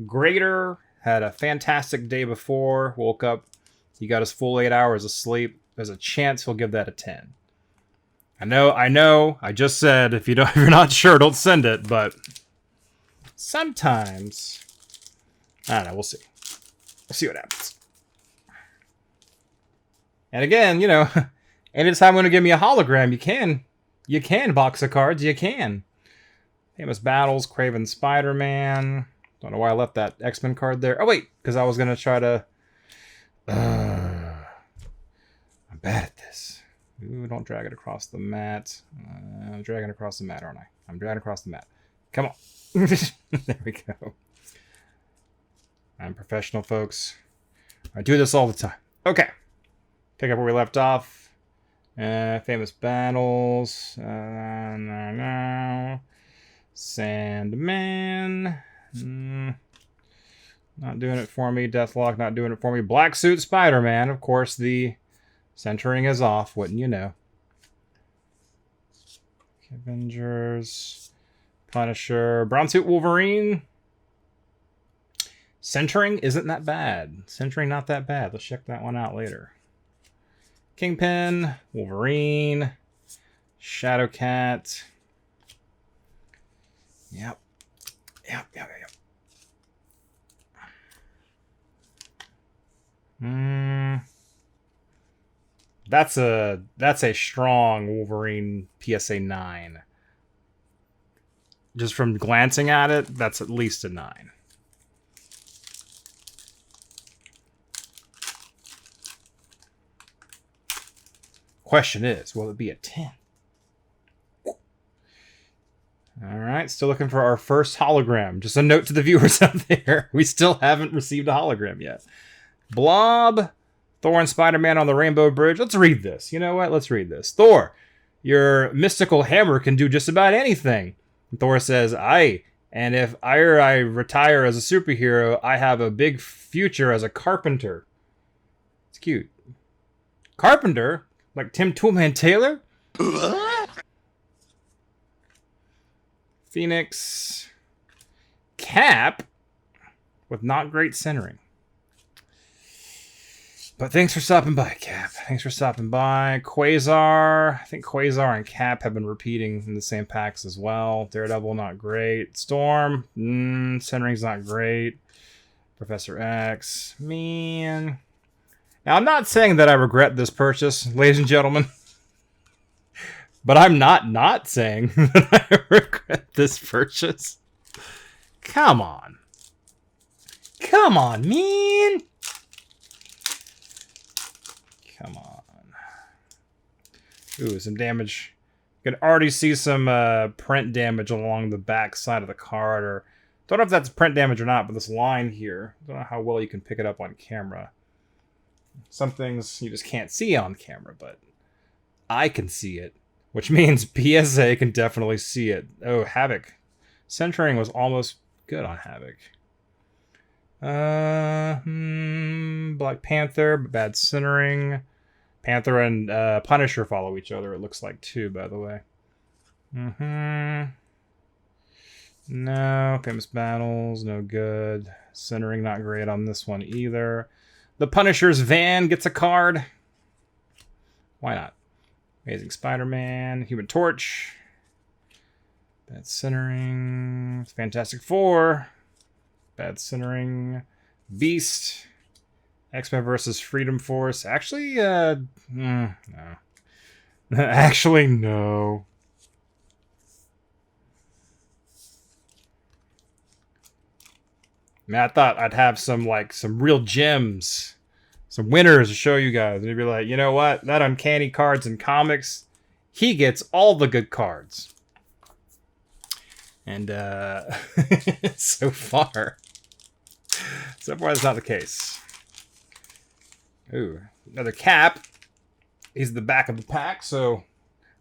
Greater had a fantastic day before, woke up, he got his full 8 hours of sleep, there's a chance he'll give that a 10. I know. I just said if you're not sure, don't send it, but sometimes, I don't know, we'll see. We'll see what happens. And again, anytime you want to give me a hologram, you can box of cards, you can. Famous Battles, Craven Spider-Man. Don't know why I left that X-Men card there. Oh, wait, because I was going to try to... I'm bad at this. Ooh, don't drag it across the mat. I'm dragging across the mat, aren't I? I'm dragging across the mat. Come on. There we go. I'm professional, folks. I do this all the time. Okay. Pick up where we left off. Famous Battles. Sandman. Not doing it for me. Deathlock, not doing it for me. Black Suit Spider-Man. Of course, the centering is off. Wouldn't you know? Avengers. Punisher. Brown Suit Wolverine. Centering isn't that bad. Centering not that bad. Let's check that one out later. Kingpin. Wolverine. Shadowcat. Yep. That's a strong Wolverine PSA 9. Just from glancing at it, that's at least a 9. Question is, will it be a 10? All right, still looking for our first hologram. Just a note to the viewers out there. We still haven't received a hologram yet. Blob, Thor and Spider-Man on the Rainbow Bridge. Let's read this. You know what? Let's read this. Thor, your mystical hammer can do just about anything. And Thor says, aye, and if I retire as a superhero, I have a big future as a carpenter. It's cute. Carpenter? Like Tim Toolman Taylor? Phoenix. Cap with not great centering. But thanks for stopping by, Cap. Thanks for stopping by. Quasar. I think Quasar and Cap have been repeating in the same packs as well. Daredevil, not great. Storm. Centering's not great. Professor X. Man. Now, I'm not saying that I regret this purchase, ladies and gentlemen. But I'm not saying that I regret this purchase. Come on. Come on, man. Come on. Ooh, some damage. You can already see some print damage along the back side of the card. Or don't know if that's print damage or not, but this line here. Don't know how well you can pick it up on camera. Some things you just can't see on camera, but I can see it. Which means PSA can definitely see it. Oh, Havoc. Centering was almost good on Havoc. Black Panther, but bad centering. Panther and Punisher follow each other, it looks like, too, by the way. No. Famous Battles, no good. Centering, not great on this one either. The Punisher's van gets a card. Why not? Amazing Spider-Man, Human Torch. Bad centering. Fantastic Four. Bad centering. Beast. X-Men versus Freedom Force. Actually, no. Actually, no. Man, I thought I'd have some real gems, some winners to show you guys. And you'd be like, you know what? That Uncanny Cards and Comics, he gets all the good cards. And so far that's not the case. Ooh, another Cap. He's the back of the pack, so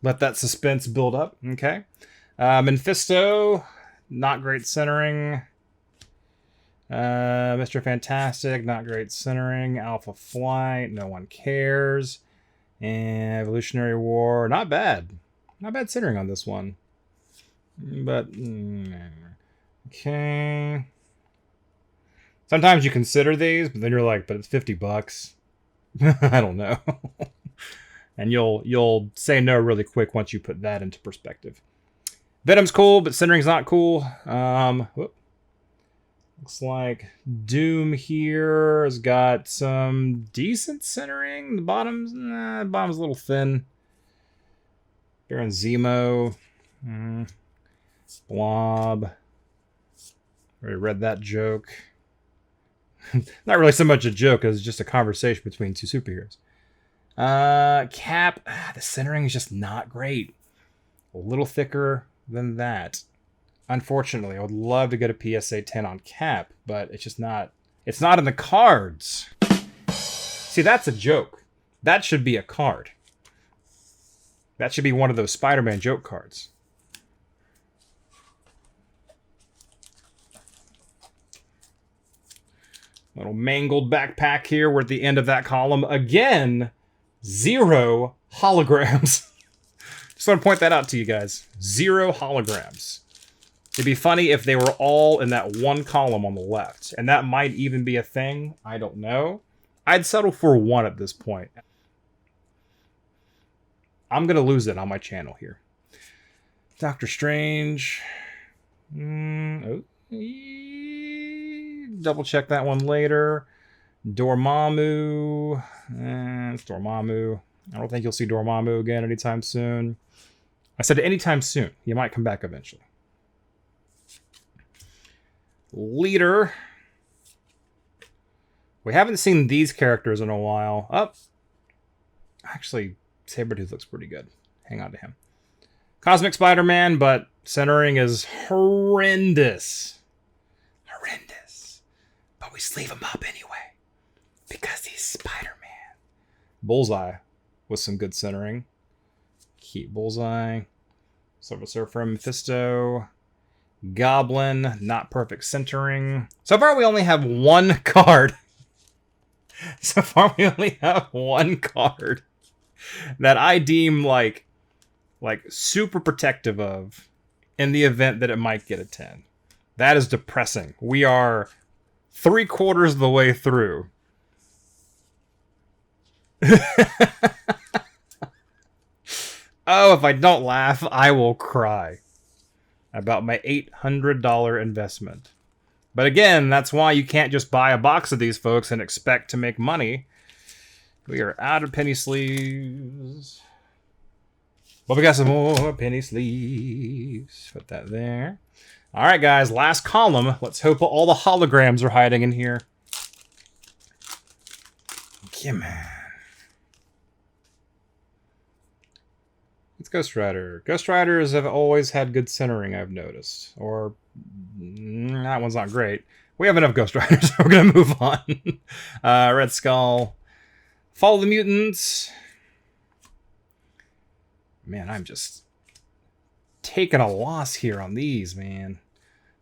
let that suspense build up. Okay. Mephisto, not great centering. Mr. Fantastic, not great centering. Alpha Flight, no one cares. And Evolutionary War, not bad. Not bad centering on this one. But, okay. Sometimes you consider these, but then you're like, but it's $50. I don't know. And you'll say no really quick once you put that into perspective. Venom's cool, but centering's not cool. Looks like Doom here has got some decent centering. The bottom's a little thin. Baron Zemo. Blob. Already read that joke. Not really so much a joke as just a conversation between two superheroes. Cap. The centering is just not great. A little thicker than that. Unfortunately, I would love to get a PSA 10 on Cap, but it's just not. It's not in the cards. See, that's a joke. That should be a card. That should be one of those Spider-Man joke cards. Little mangled backpack here. We're at the end of that column. Again, 0 holograms. Just want to point that out to you guys. 0 holograms. It'd be funny if they were all in that one column on the left. And that might even be a thing. I don't know. I'd settle for 1 at this point. I'm going to lose it on my channel here. Doctor Strange. Double check that one later. Dormammu. It's Dormammu. I don't think you'll see Dormammu again anytime soon. I said anytime soon. He might come back eventually. Leader. We haven't seen these characters in a while. Oh. Actually, Sabretooth looks pretty good. Hang on to him. Cosmic Spider-Man, but centering is horrendous. Horrendous. But we sleeve him up anyway. Because he's Spider-Man. Bullseye with some good centering. Keep Bullseye. Silver Surfer, Mephisto. Goblin, not perfect centering. So far we only have 1 card. So far we only have 1 card that I deem like super protective of in the event that it might get a 10. That is depressing. We are 3/4 of the way through. Oh, if I don't laugh, I will cry about my $800 investment. But again, that's why you can't just buy a box of these, folks, and expect to make money. We are out of penny sleeves. But we got some more penny sleeves. Put that there. All right, guys, last column. Let's hope all the holograms are hiding in here. Come on. It's Ghost Rider. Ghost Riders have always had good centering, I've noticed. Or, that one's not great. We have enough Ghost Riders. We're going to move on. Red Skull. Follow the Mutants. Man, I'm just taking a loss here on these, man.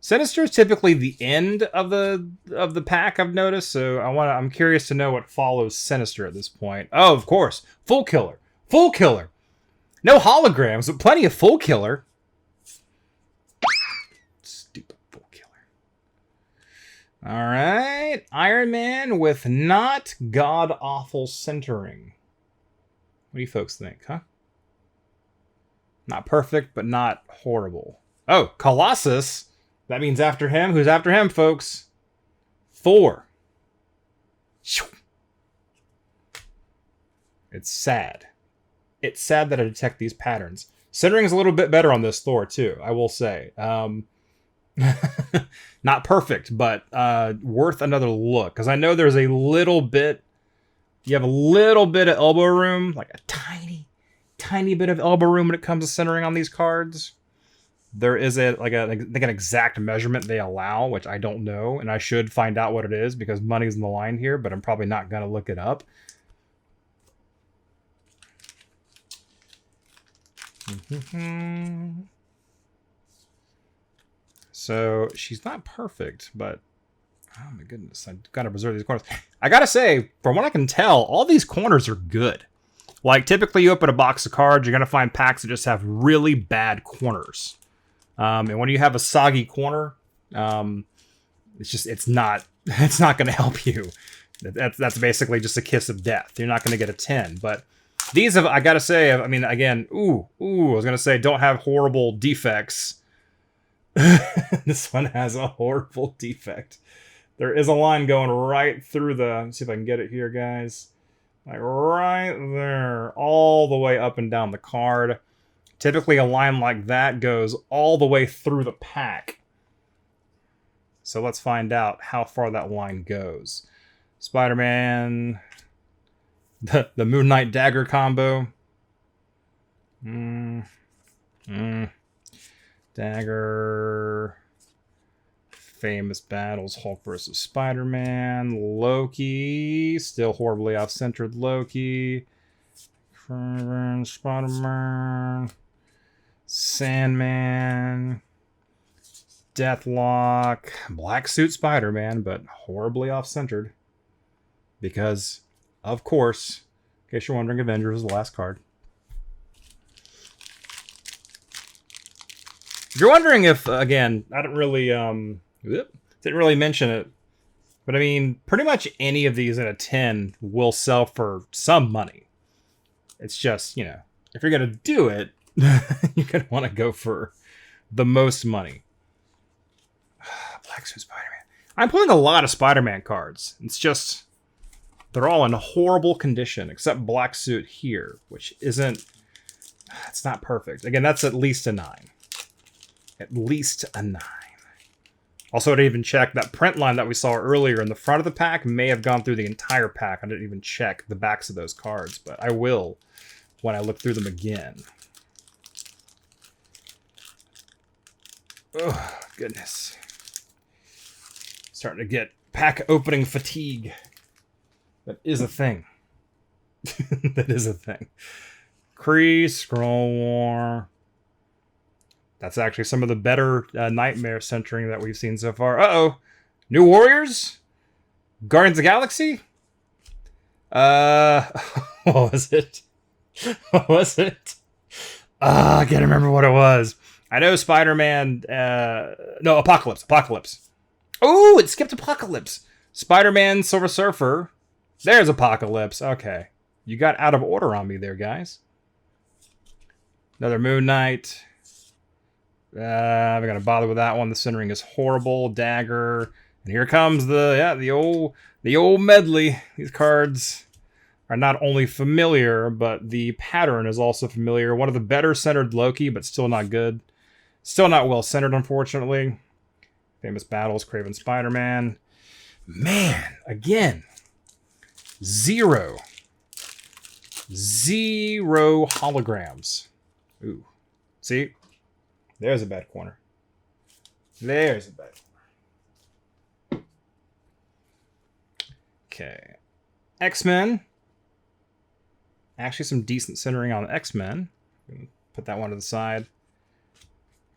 Sinister is typically the end of the pack, I've noticed. So I'm curious to know what follows Sinister at this point. Oh, of course. Full Killer. Full Killer. No holograms, but plenty of Full Killer. Stupid Full Killer. All right. Iron Man with not god-awful centering. What do you folks think, huh? Not perfect, but not horrible. Oh, Colossus. That means after him. Who's after him, folks? Thor. It's sad. It's sad that I detect these patterns. Centering is a little bit better on this Thor, too, I will say. Not perfect, but worth another look. Because I know there's a little bit... You have a little bit of elbow room. Like a tiny bit of elbow room when it comes to centering on these cards. There is an exact measurement they allow, which I don't know. And I should find out what it is because money's in the line here. But I'm probably not going to look it up. So she's not perfect, but oh my goodness, I've got to preserve these corners. I gotta say, from what I can tell, all these corners are good. Like typically you open a box of cards, you're gonna find packs that just have really bad corners. And when you have a soggy corner, it's not gonna help you. That's basically just a kiss of death. You're not gonna get a 10, but these have, I gotta say, I mean, again, I was gonna say don't have horrible defects. This one has a horrible defect. There is a line going right through the... Let's see if I can get it here, guys. Like right there. All the way up and down the card. Typically, a line like that goes all the way through the pack. So let's find out how far that line goes. Spider-Man... The Moon Knight Dagger combo. Dagger... Famous battles, Hulk versus Spider-Man, Loki, still horribly off-centered Loki, Spider-Man, Sandman, Deathlock, Black Suit Spider-Man, but horribly off-centered. Because, of course, in case you're wondering, Avengers was the last card. If you're wondering if, again, I didn't really mention it, but I mean, pretty much any of these at a 10 will sell for some money. It's just, you know, if you're going to do it, you're going to want to go for the most money. Black Suit Spider-Man. I'm pulling a lot of Spider-Man cards. It's just, they're all in horrible condition, except Black Suit here, which isn't, it's not perfect. Again, that's at least a 9. At least a 9. Also, I didn't even check that print line that we saw earlier in the front of the pack may have gone through the entire pack. I didn't even check the backs of those cards, but I will when I look through them again. Oh, goodness. Starting to get pack opening fatigue. That is a thing. That is a thing. Kree, Scroll War. That's actually some of the better Nightmare centering that we've seen so far. Uh-oh. New Warriors? Guardians of the Galaxy? What was it? What was it? I can't remember what it was. I know Spider-Man... no, Apocalypse. Oh, it skipped Apocalypse. Spider-Man, Silver Surfer. There's Apocalypse. Okay. You got out of order on me there, guys. Another Moon Knight. I'm not gonna bother with that one. The centering is horrible. Dagger, and here comes the old medley. These cards are not only familiar, but the pattern is also familiar. One of the better centered Loki, but still not good. Still not well centered, unfortunately. Famous battles, Kraven Spider-Man. Man, again, zero holograms. Ooh, see. There's a bad corner. There's a bad corner. Okay. X-Men. Actually, some decent centering on the X-Men. Put that one to the side.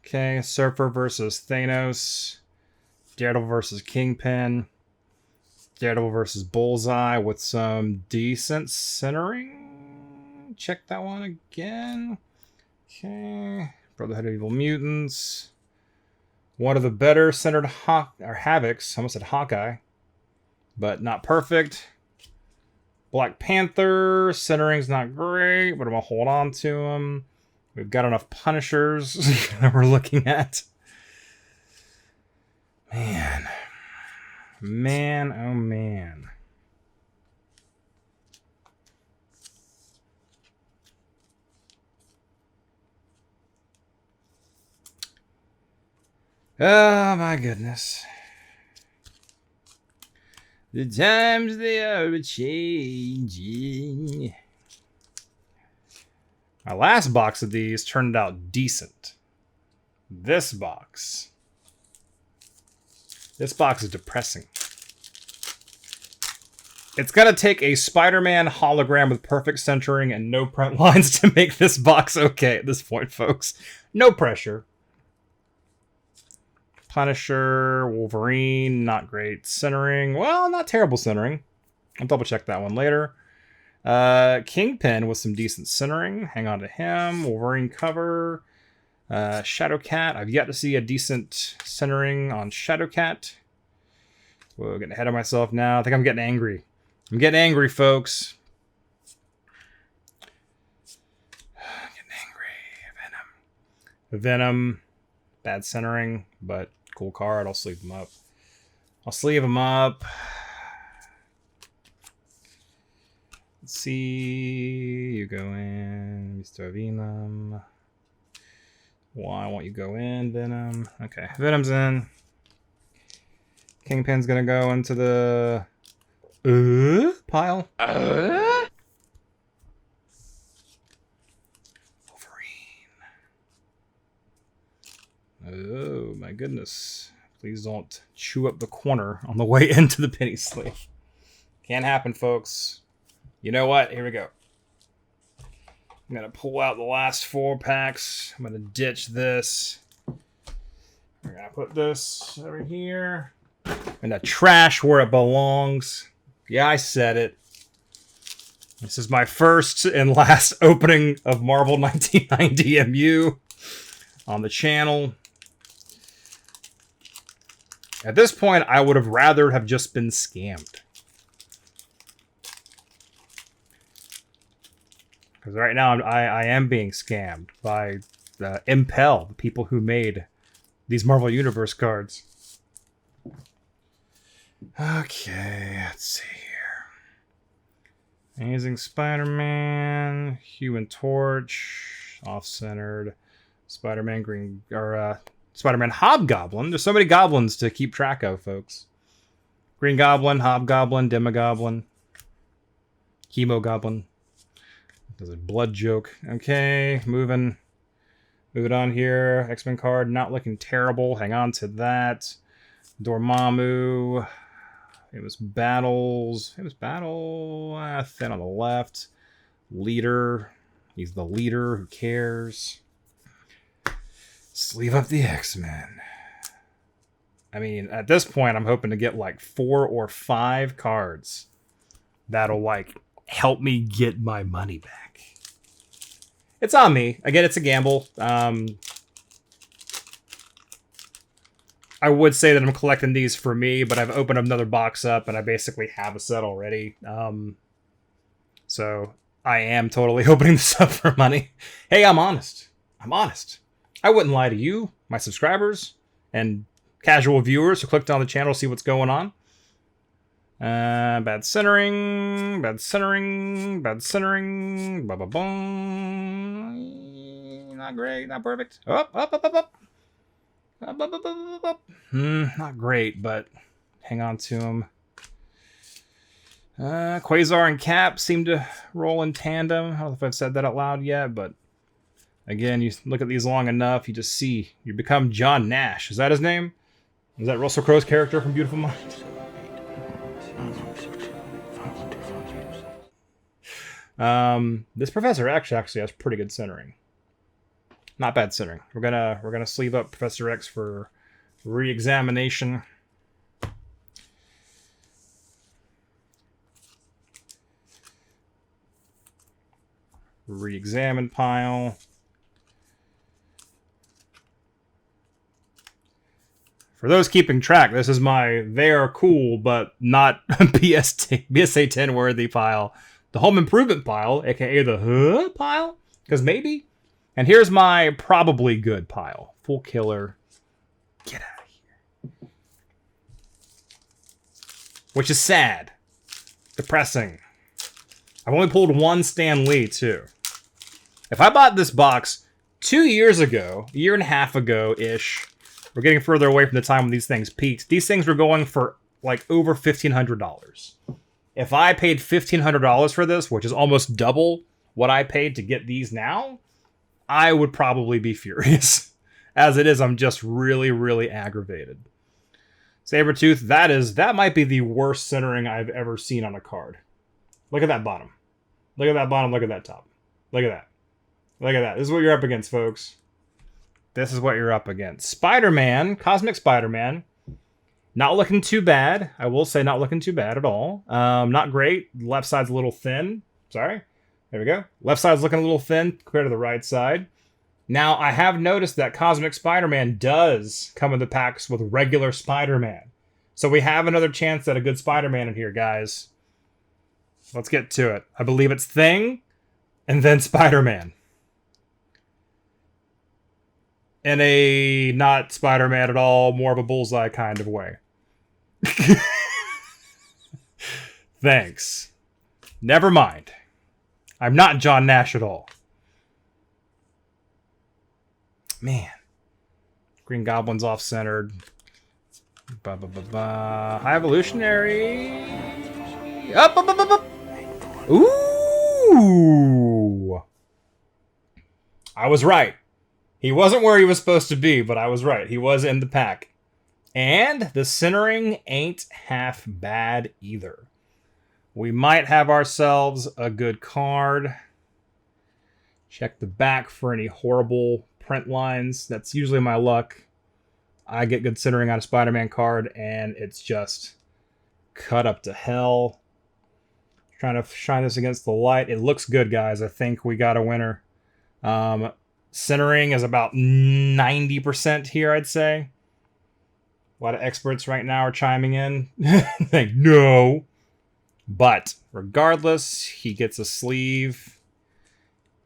Okay. Surfer versus Thanos. Daredevil versus Kingpin. Daredevil versus Bullseye with some decent centering. Check that one again. Okay. Brotherhood of Evil Mutants. One of the better centered Havocs. I almost said Hawkeye. But not perfect. Black Panther. Centering's not great, but I'm going to hold on to him. We've got enough Punishers that we're looking at. Man. Man, oh man. Oh my goodness. The times they are changing. My last box of these turned out decent. This box is depressing. It's gonna take a Spider-Man hologram with perfect centering and no print lines to make this box okay at this point, folks. No pressure. Punisher, Wolverine, not great centering. Well, not terrible centering. I'll double check that one later. Kingpin with some decent centering. Hang on to him. Wolverine cover. Shadowcat. I've yet to see a decent centering on Shadowcat. Whoa, getting ahead of myself now. I think I'm getting angry. I'm getting angry, folks. Getting angry. Venom. Bad centering, but cool card. I'll sleeve him up. I'll sleeve him up. Let's see. You go in. Mr. Venom. Why won't you go in, Venom? Okay, Venom's in. Kingpin's gonna go into the pile. Oh my goodness. Please don't chew up the corner on the way into the penny sleeve. Can't happen, folks. You know what? Here we go. I'm going to pull out the last 4 packs. I'm going to ditch this. We're going to put this over here. In the trash where it belongs. Yeah, I said it. This is my first and last opening of Marvel 1990 MU on the channel. At this point, I would have rather have just been scammed. Because right now, I am being scammed by Impel, the people who made these Marvel Universe cards. Okay, let's see here. Amazing Spider-Man, Human Torch, off-centered, Spider-Man Green, or Spider-Man Hobgoblin. There's so many goblins to keep track of, folks. Green Goblin, Hobgoblin, Demogoblin, Chemogoblin. There's a blood joke. Okay, moving on here. X-Men card, not looking terrible. Hang on to that. Dormammu. Famous battles. Famous battle. Thin on the left. Leader. He's the leader. Who cares? Sleeve up the X-Men. I mean, at this point, I'm hoping to get like 4 or 5 cards that'll like help me get my money back. It's on me. Again, it's a gamble. I would say that I'm collecting these for me, but I've opened another box up and I basically have a set already. So I am totally opening this up for money. Hey, I'm honest. I wouldn't lie to you, my subscribers, and casual viewers who clicked on the channel to see what's going on. Bad centering. Not great, not perfect. Up. Not great, but hang on to them. Quasar and Cap seem to roll in tandem. I don't know if I've said that out loud yet, but again, you look at these long enough, you just see, you become John Nash. Is that his name? Is that Russell Crowe's character from Beautiful Mind? This Professor X actually has pretty good centering. Not bad centering. We're gonna sleeve up Professor X for re-examination. Re-examine pile. For those keeping track, this is my they are cool but not BSA 10 worthy pile. The Home Improvement pile, aka the pile, because maybe. And here's my probably good pile. Full Killer. Get out of here. Which is sad. Depressing. I've only pulled one Stan Lee, too. If I bought this box 2 years ago, a year and a half ago-ish, we're getting further away from the time when these things peaked. These things were going for like over $1,500. If I paid $1,500 for this, which is almost double what I paid to get these now, I would probably be furious. As it is, I'm just really, really aggravated. Sabretooth, that might be the worst centering I've ever seen on a card. Look at that bottom. Look at that bottom, look at that top. Look at that. Look at that. This is what you're up against, folks. This is what you're up against. Spider-Man, Cosmic Spider-Man. Not looking too bad. I will say not looking too bad at all. Not great. Left side's a little thin. Sorry. There we go. Left side's looking a little thin compared to the right side. Now, I have noticed that Cosmic Spider-Man does come in the packs with regular Spider-Man. So we have another chance at a good Spider-Man in here, guys. Let's get to it. I believe it's Thing and then Spider-Man. in a not Spider-Man at all, more of a Bullseye kind of way. Thanks. Never mind. I'm not John Nash at all. Man. Green Goblin's off-centered. High Evolutionary. Up. Ooh. I was right. He wasn't where he was supposed to be, but I was right. He was in the pack. And the centering ain't half bad either. We might have ourselves a good card. Check the back for any horrible print lines. That's usually my luck. I get good centering on a Spider-Man card, and it's just cut up to hell. Trying to shine this against the light. It looks good, guys. I think we got a winner. Centering is about 90% here, I'd say. A lot of experts right now are chiming in. Think, no. But regardless, he gets a sleeve.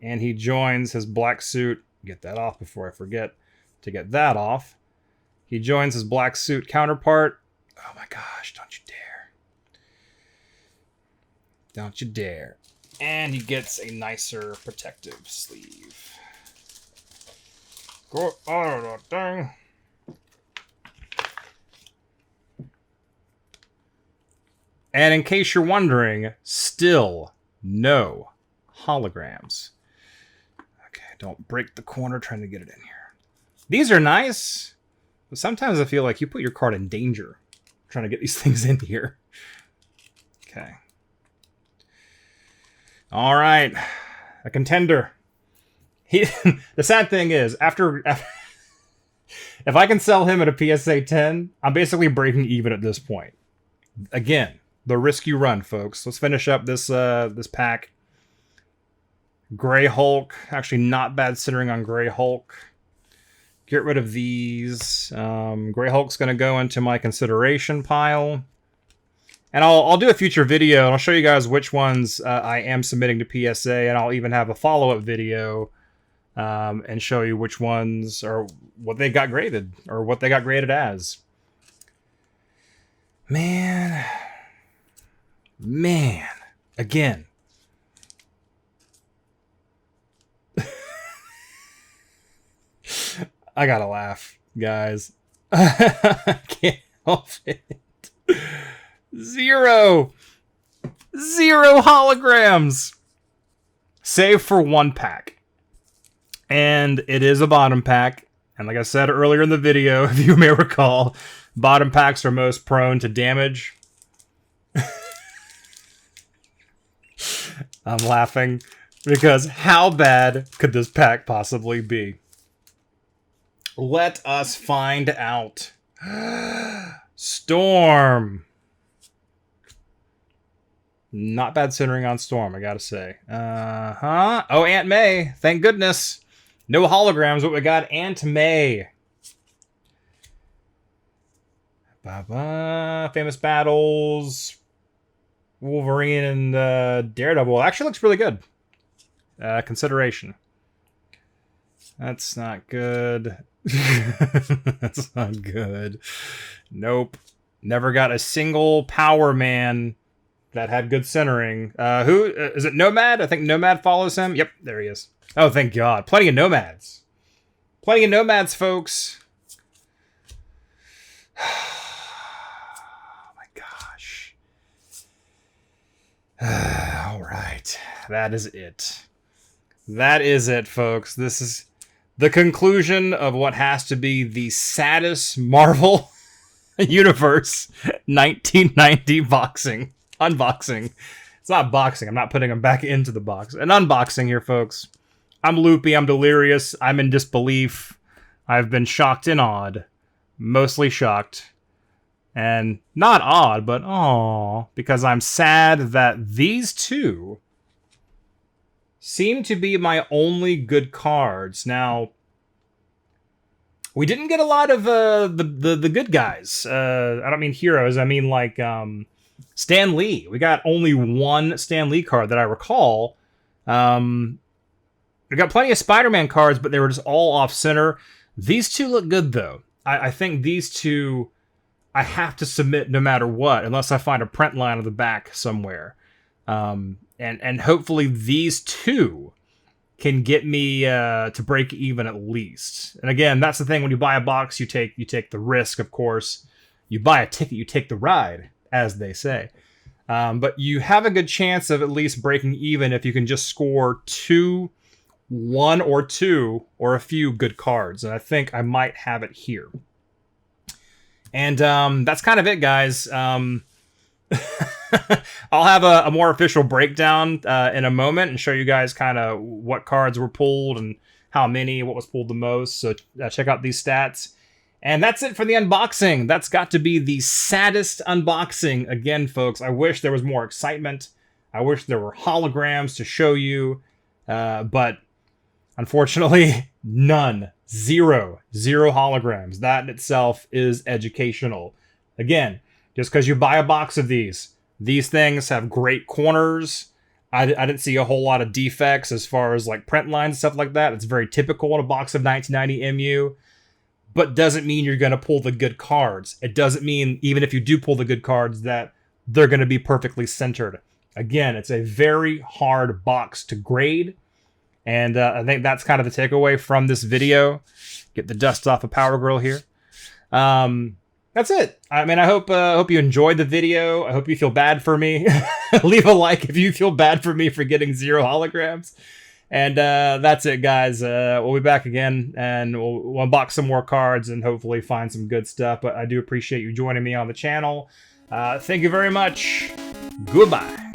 And he joins his black suit. Get that off before I forget to get that off. He joins his black suit counterpart. Oh my gosh, don't you dare. Don't you dare. And he gets a nicer protective sleeve. Go out of that thing. And in case you're wondering, still no holograms. Okay, don't break the corner trying to get it in here. These are nice, but sometimes I feel like you put your card in danger trying to get these things in here. Okay. All right, a contender. The sad thing is, after if I can sell him at a PSA 10, I'm basically breaking even at this point. Again, the risk you run, folks. Let's finish up this this pack. Gray Hulk, actually not bad centering on Gray Hulk. Get rid of these. Gray Hulk's going to go into my consideration pile. And I'll do a future video, and I'll show you guys which ones I am submitting to PSA, and I'll even have a follow-up video and show you which ones, or what they got graded, or what they got graded as. Man. Again. I gotta laugh, guys. I can't help it. Zero holograms. Save for one pack. And it is a bottom pack. And like I said earlier in the video, if you may recall, bottom packs are most prone to damage. I'm laughing because how bad could this pack possibly be? Let us find out. Storm. Not bad centering on Storm, I gotta say. Oh, Aunt May. Thank goodness. No holograms, but we got Aunt May. Famous battles. Wolverine and Daredevil. Actually looks really good. Consideration. That's not good. That's not good. Nope. Never got a single Power Man that had good centering. Who is it? Nomad? I think Nomad follows him. Yep, there he is. Oh, thank God. Plenty of Nomads. Plenty of Nomads, folks. Oh my gosh. All right. That is it. That is it, folks. This is the conclusion of what has to be the saddest Marvel Universe 1990 unboxing. It's not boxing. I'm not putting them back into the box. An unboxing here, folks. I'm loopy. I'm delirious. I'm in disbelief. I've been shocked and awed. Mostly shocked. And not odd, but aw, because I'm sad that these two seem to be my only good cards. Now, we didn't get a lot of the good guys. I don't mean heroes. I mean like Stan Lee. We got only one Stan Lee card that I recall. We got plenty of Spider-Man cards, but they were just all off-center. These two look good, though. I think these two I have to submit no matter what, unless I find a print line on the back somewhere. And hopefully these two can get me to break even at least. And again, that's the thing. When you buy a box, you take the risk, of course. You buy a ticket, you take the ride, as they say. But you have a good chance of at least breaking even if you can just score one or two or a few good cards. And I think I might have it here. And that's kind of it, guys. I'll have a more official breakdown in a moment and show you guys kind of what cards were pulled and how many, what was pulled the most. So check out these stats. And that's it for the unboxing. That's got to be the saddest unboxing. Again, folks, I wish there was more excitement. I wish there were holograms to show you. But unfortunately, none. Zero holograms. That in itself is educational. Again, just because you buy a box of these things have great corners. I didn't see a whole lot of defects as far as like print lines and stuff like that. It's very typical in a box of 1990 MU. But doesn't mean you're going to pull the good cards. It doesn't mean, even if you do pull the good cards, that they're going to be perfectly centered. Again, it's a very hard box to grade. And I think that's kind of the takeaway from this video. Get the dust off of Power Girl here. That's it. I mean, I hope you enjoyed the video. I hope you feel bad for me. Leave a like if you feel bad for me for getting 0 holograms. And that's it, guys. We'll be back again, and we'll unbox some more cards and hopefully find some good stuff. But I do appreciate you joining me on the channel. Thank you very much. Goodbye.